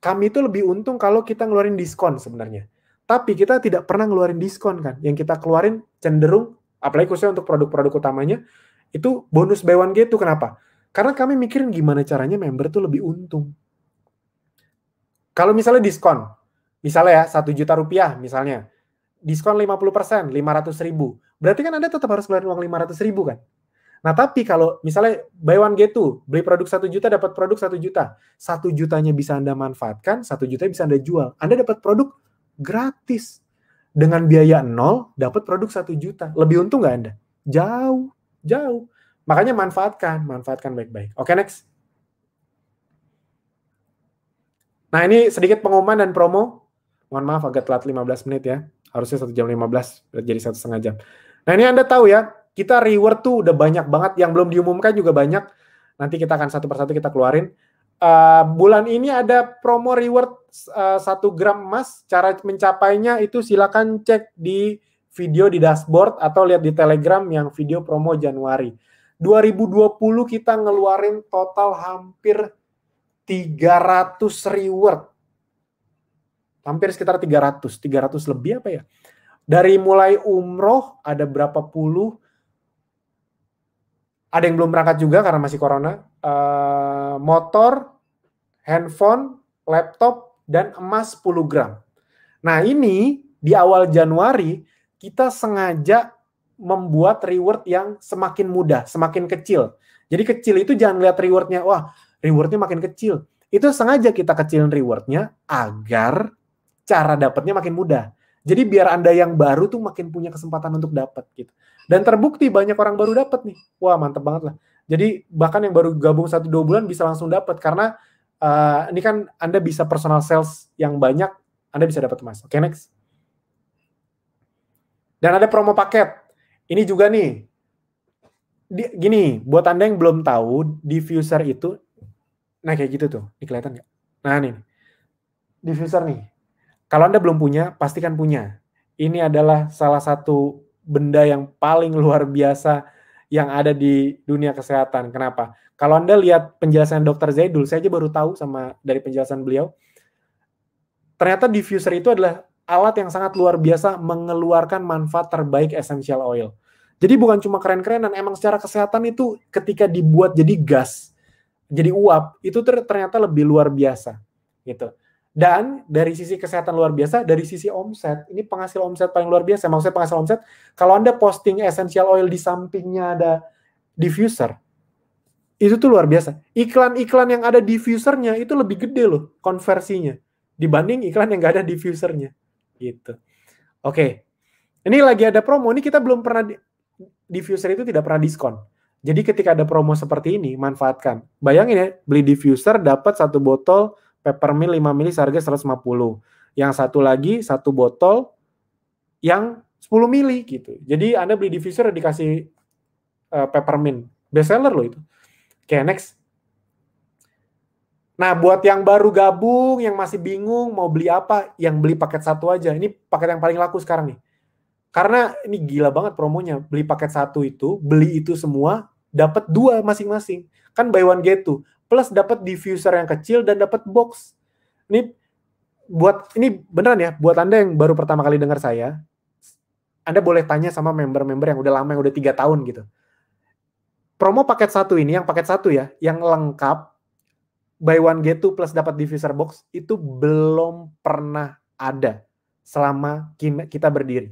kami itu lebih untung kalau kita ngeluarin diskon sebenarnya. Tapi kita tidak pernah ngeluarin diskon kan. Yang kita keluarin cenderung, apalagi khususnya untuk produk-produk utamanya, itu bonus buy one get two. Kenapa? Karena kami mikirin gimana caranya member tuh lebih untung. Kalau misalnya diskon, misalnya ya 1 juta rupiah misalnya, diskon 50%, 500.000. Berarti kan Anda tetap harus ngeluarin uang 500.000 kan? Nah, tapi kalau misalnya buy one get two, beli produk 1 juta dapat produk 1 juta. 1 jutanya bisa Anda manfaatkan, 1 juta bisa Anda jual. Anda dapat produk gratis. Dengan biaya 0, dapat produk 1 juta. Lebih untung nggak Anda? Jauh. Makanya manfaatkan baik-baik. Oke, next. Nah, ini sedikit pengumuman dan promo. Mohon maaf agak telat 15 menit ya. Harusnya 1 jam 15, jadi 1,5 jam. Nah, ini Anda tahu ya, kita reward tuh udah banyak banget, yang belum diumumkan juga banyak. Nanti kita akan satu persatu kita keluarin. Bulan ini ada promo reward 1 gram emas. Cara mencapainya itu silakan cek di video di dashboard atau lihat di Telegram yang video promo Januari. 2020 kita ngeluarin total hampir 300 reward. Hampir sekitar 300 lebih apa ya? Dari mulai umroh ada berapa puluh, ada yang belum berangkat juga karena masih corona, motor, handphone, laptop, dan emas 10 gram. Nah ini di awal Januari kita sengaja membuat reward yang semakin mudah, semakin kecil. Jadi kecil itu jangan lihat rewardnya, wah rewardnya makin kecil. Itu sengaja kita kecilin rewardnya agar cara dapatnya makin mudah. Jadi biar Anda yang baru tuh makin punya kesempatan untuk dapat gitu. Dan terbukti banyak orang baru dapat nih. Wah, mantep banget lah. Jadi bahkan yang baru gabung 1-2 bulan bisa langsung dapat karena ini kan Anda bisa personal sales yang banyak, Anda bisa dapat emas. Oke, next. Dan ada promo paket. Ini juga nih. Gini, buat Anda yang belum tahu, diffuser itu nah kayak gitu tuh. Ini kelihatan nggak? Nah, nih. Diffuser nih. Kalau Anda belum punya, pastikan punya. Ini adalah salah satu benda yang paling luar biasa yang ada di dunia kesehatan. Kenapa? Kalau Anda lihat penjelasan Dr. Zaidul, saya aja baru tahu dari penjelasan beliau, ternyata diffuser itu adalah alat yang sangat luar biasa mengeluarkan manfaat terbaik essential oil. Jadi bukan cuma keren-kerenan, emang secara kesehatan itu ketika dibuat jadi gas, jadi uap, itu ternyata lebih luar biasa. Gitu. Dan dari sisi kesehatan luar biasa, dari sisi omset, ini penghasil omset paling luar biasa. Maksudnya penghasil omset, kalau Anda posting essential oil di sampingnya ada diffuser, itu tuh luar biasa. Iklan-iklan yang ada diffusernya itu lebih gede loh konversinya dibanding iklan yang nggak ada diffusernya. Gitu. Oke. Ini lagi ada promo. Ini kita belum pernah, diffuser itu tidak pernah diskon. Jadi ketika ada promo seperti ini, manfaatkan. Bayangin ya, beli diffuser dapat 1 botol peppermint 5 ml seharga 150. Yang satu lagi 1 botol yang 10 ml gitu. Jadi Anda beli diffuser dikasih peppermint. Best seller loh itu. Oke, next. Nah, buat yang baru gabung, yang masih bingung mau beli apa, yang beli paket 1 aja. Ini paket yang paling laku sekarang nih. Karena ini gila banget promonya. Beli paket 1 itu, beli itu semua, dapat 2 masing-masing. Kan buy one get two. Plus dapat diffuser yang kecil dan dapat box. Ini beneran ya, buat Anda yang baru pertama kali dengar saya, Anda boleh tanya sama member-member yang udah lama, yang udah 3 tahun gitu. Promo paket 1 ini, yang paket 1 ya, yang lengkap, buy one get two plus dapat diffuser box, itu belum pernah ada selama kita berdiri.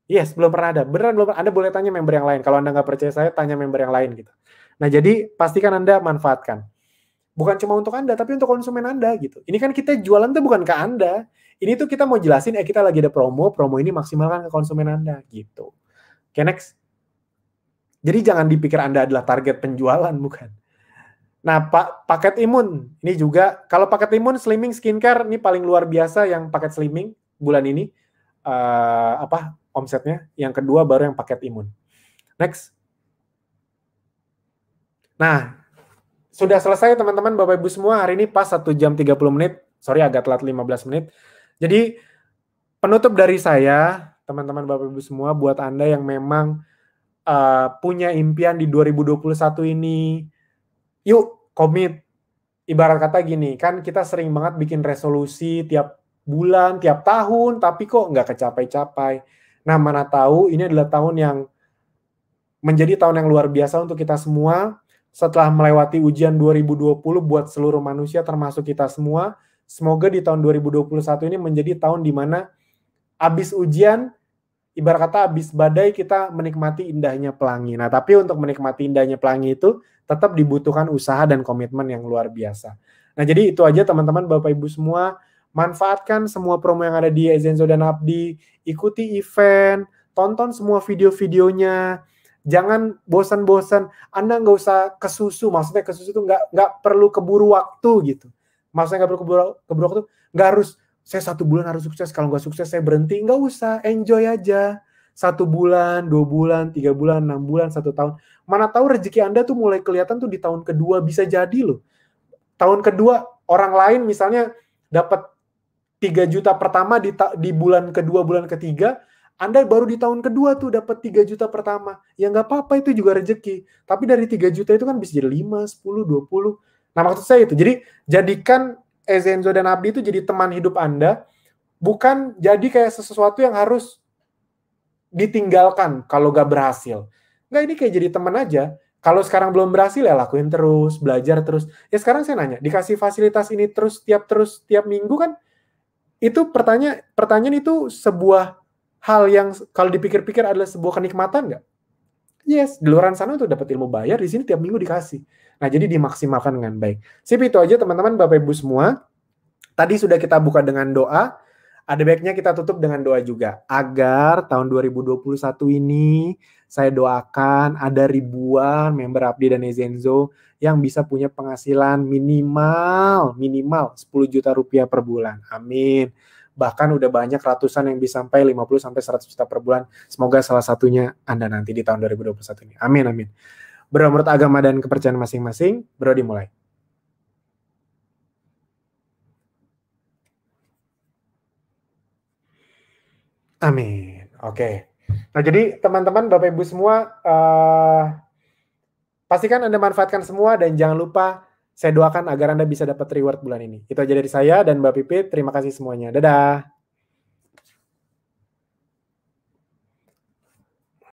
Yes, belum pernah ada. Beneran belum pernah. Anda boleh tanya member yang lain. Kalau Anda nggak percaya saya, tanya member yang lain gitu. Nah, jadi pastikan Anda manfaatkan. Bukan cuma untuk Anda, tapi untuk konsumen Anda gitu. Ini kan kita jualan tuh bukan ke Anda. Ini tuh kita mau jelasin, kita lagi ada promo ini maksimalkan ke konsumen Anda gitu. Oke, next. Jadi jangan dipikir Anda adalah target penjualan, bukan. Nah, paket imun, ini juga, kalau paket imun, slimming, skincare, ini paling luar biasa yang paket slimming bulan ini. Omsetnya. Yang kedua baru yang paket imun. Next. Nah, sudah selesai teman-teman, Bapak Ibu semua. Hari ini pas 1 jam 30 menit. Sorry, agak telat 15 menit. Jadi, penutup dari saya, teman-teman Bapak Ibu semua, buat Anda yang memang punya impian di 2021 ini, yuk komit. Ibarat kata gini, kan kita sering banget bikin resolusi tiap bulan, tiap tahun, tapi kok nggak kecapai-capai. Nah, mana tahu ini adalah tahun yang menjadi tahun yang luar biasa untuk kita semua. Setelah melewati ujian 2020 buat seluruh manusia termasuk kita semua, semoga di tahun 2021 ini menjadi tahun di mana habis ujian, ibarat kata habis badai, kita menikmati indahnya pelangi. Nah, tapi untuk menikmati indahnya pelangi itu tetap dibutuhkan usaha dan komitmen yang luar biasa. Nah, jadi itu aja teman-teman, Bapak Ibu semua. Manfaatkan semua promo yang ada di Ezenzo dan Abdi, ikuti event, tonton semua video-videonya, jangan bosan-bosan. Anda nggak usah kesusu, maksudnya kesusu itu nggak perlu keburu waktu gitu. Maksudnya nggak perlu keburu waktu, nggak harus saya 1 bulan harus sukses, kalau nggak sukses saya berhenti. Nggak usah, enjoy aja. 1 bulan, 2 bulan, 3 bulan, 6 bulan, 1 tahun. Mana tahu rezeki Anda tuh mulai kelihatan tuh di tahun kedua, bisa jadi loh. Tahun kedua, orang lain misalnya dapat 3 juta pertama di bulan kedua, bulan ketiga, Anda baru di tahun kedua tuh dapat 3 juta pertama. Ya nggak apa-apa, itu juga rezeki. Tapi dari 3 juta itu kan bisa jadi 5, 10, 20. Nah, maksud saya itu. Jadi, jadikan Ezenzo dan Abdi itu jadi teman hidup Anda, bukan jadi kayak sesuatu yang harus ditinggalkan kalau nggak berhasil. Nggak, ini kayak jadi teman aja. Kalau sekarang belum berhasil, ya lakuin terus, belajar terus. Ya sekarang saya nanya, dikasih fasilitas ini terus tiap minggu kan, itu pertanyaan itu sebuah hal yang kalau dipikir-pikir adalah sebuah kenikmatan nggak? Yes, di luar sana untuk dapat ilmu bayar, di sini tiap minggu dikasih. Nah, jadi dimaksimalkan dengan baik. Sip, itu aja teman-teman, Bapak Ibu semua. Tadi sudah kita buka dengan doa, ada baiknya kita tutup dengan doa juga. Agar tahun 2021 ini, saya doakan ada ribuan member Abdi dan Ezenzo yang bisa punya penghasilan minimal 10 juta rupiah per bulan. Amin. Bahkan udah banyak ratusan yang bisa sampai 50 sampai 100 juta per bulan. Semoga salah satunya Anda nanti di tahun 2021 ini. Amin, amin. Bro, menurut agama dan kepercayaan masing-masing, bro dimulai. Amin. Oke. Nah, jadi teman-teman, Bapak Ibu semua, pastikan Anda manfaatkan semua dan jangan lupa saya doakan agar Anda bisa dapat reward bulan ini. Itu aja dari saya dan Mbak Pipit. Terima kasih semuanya. Dadah.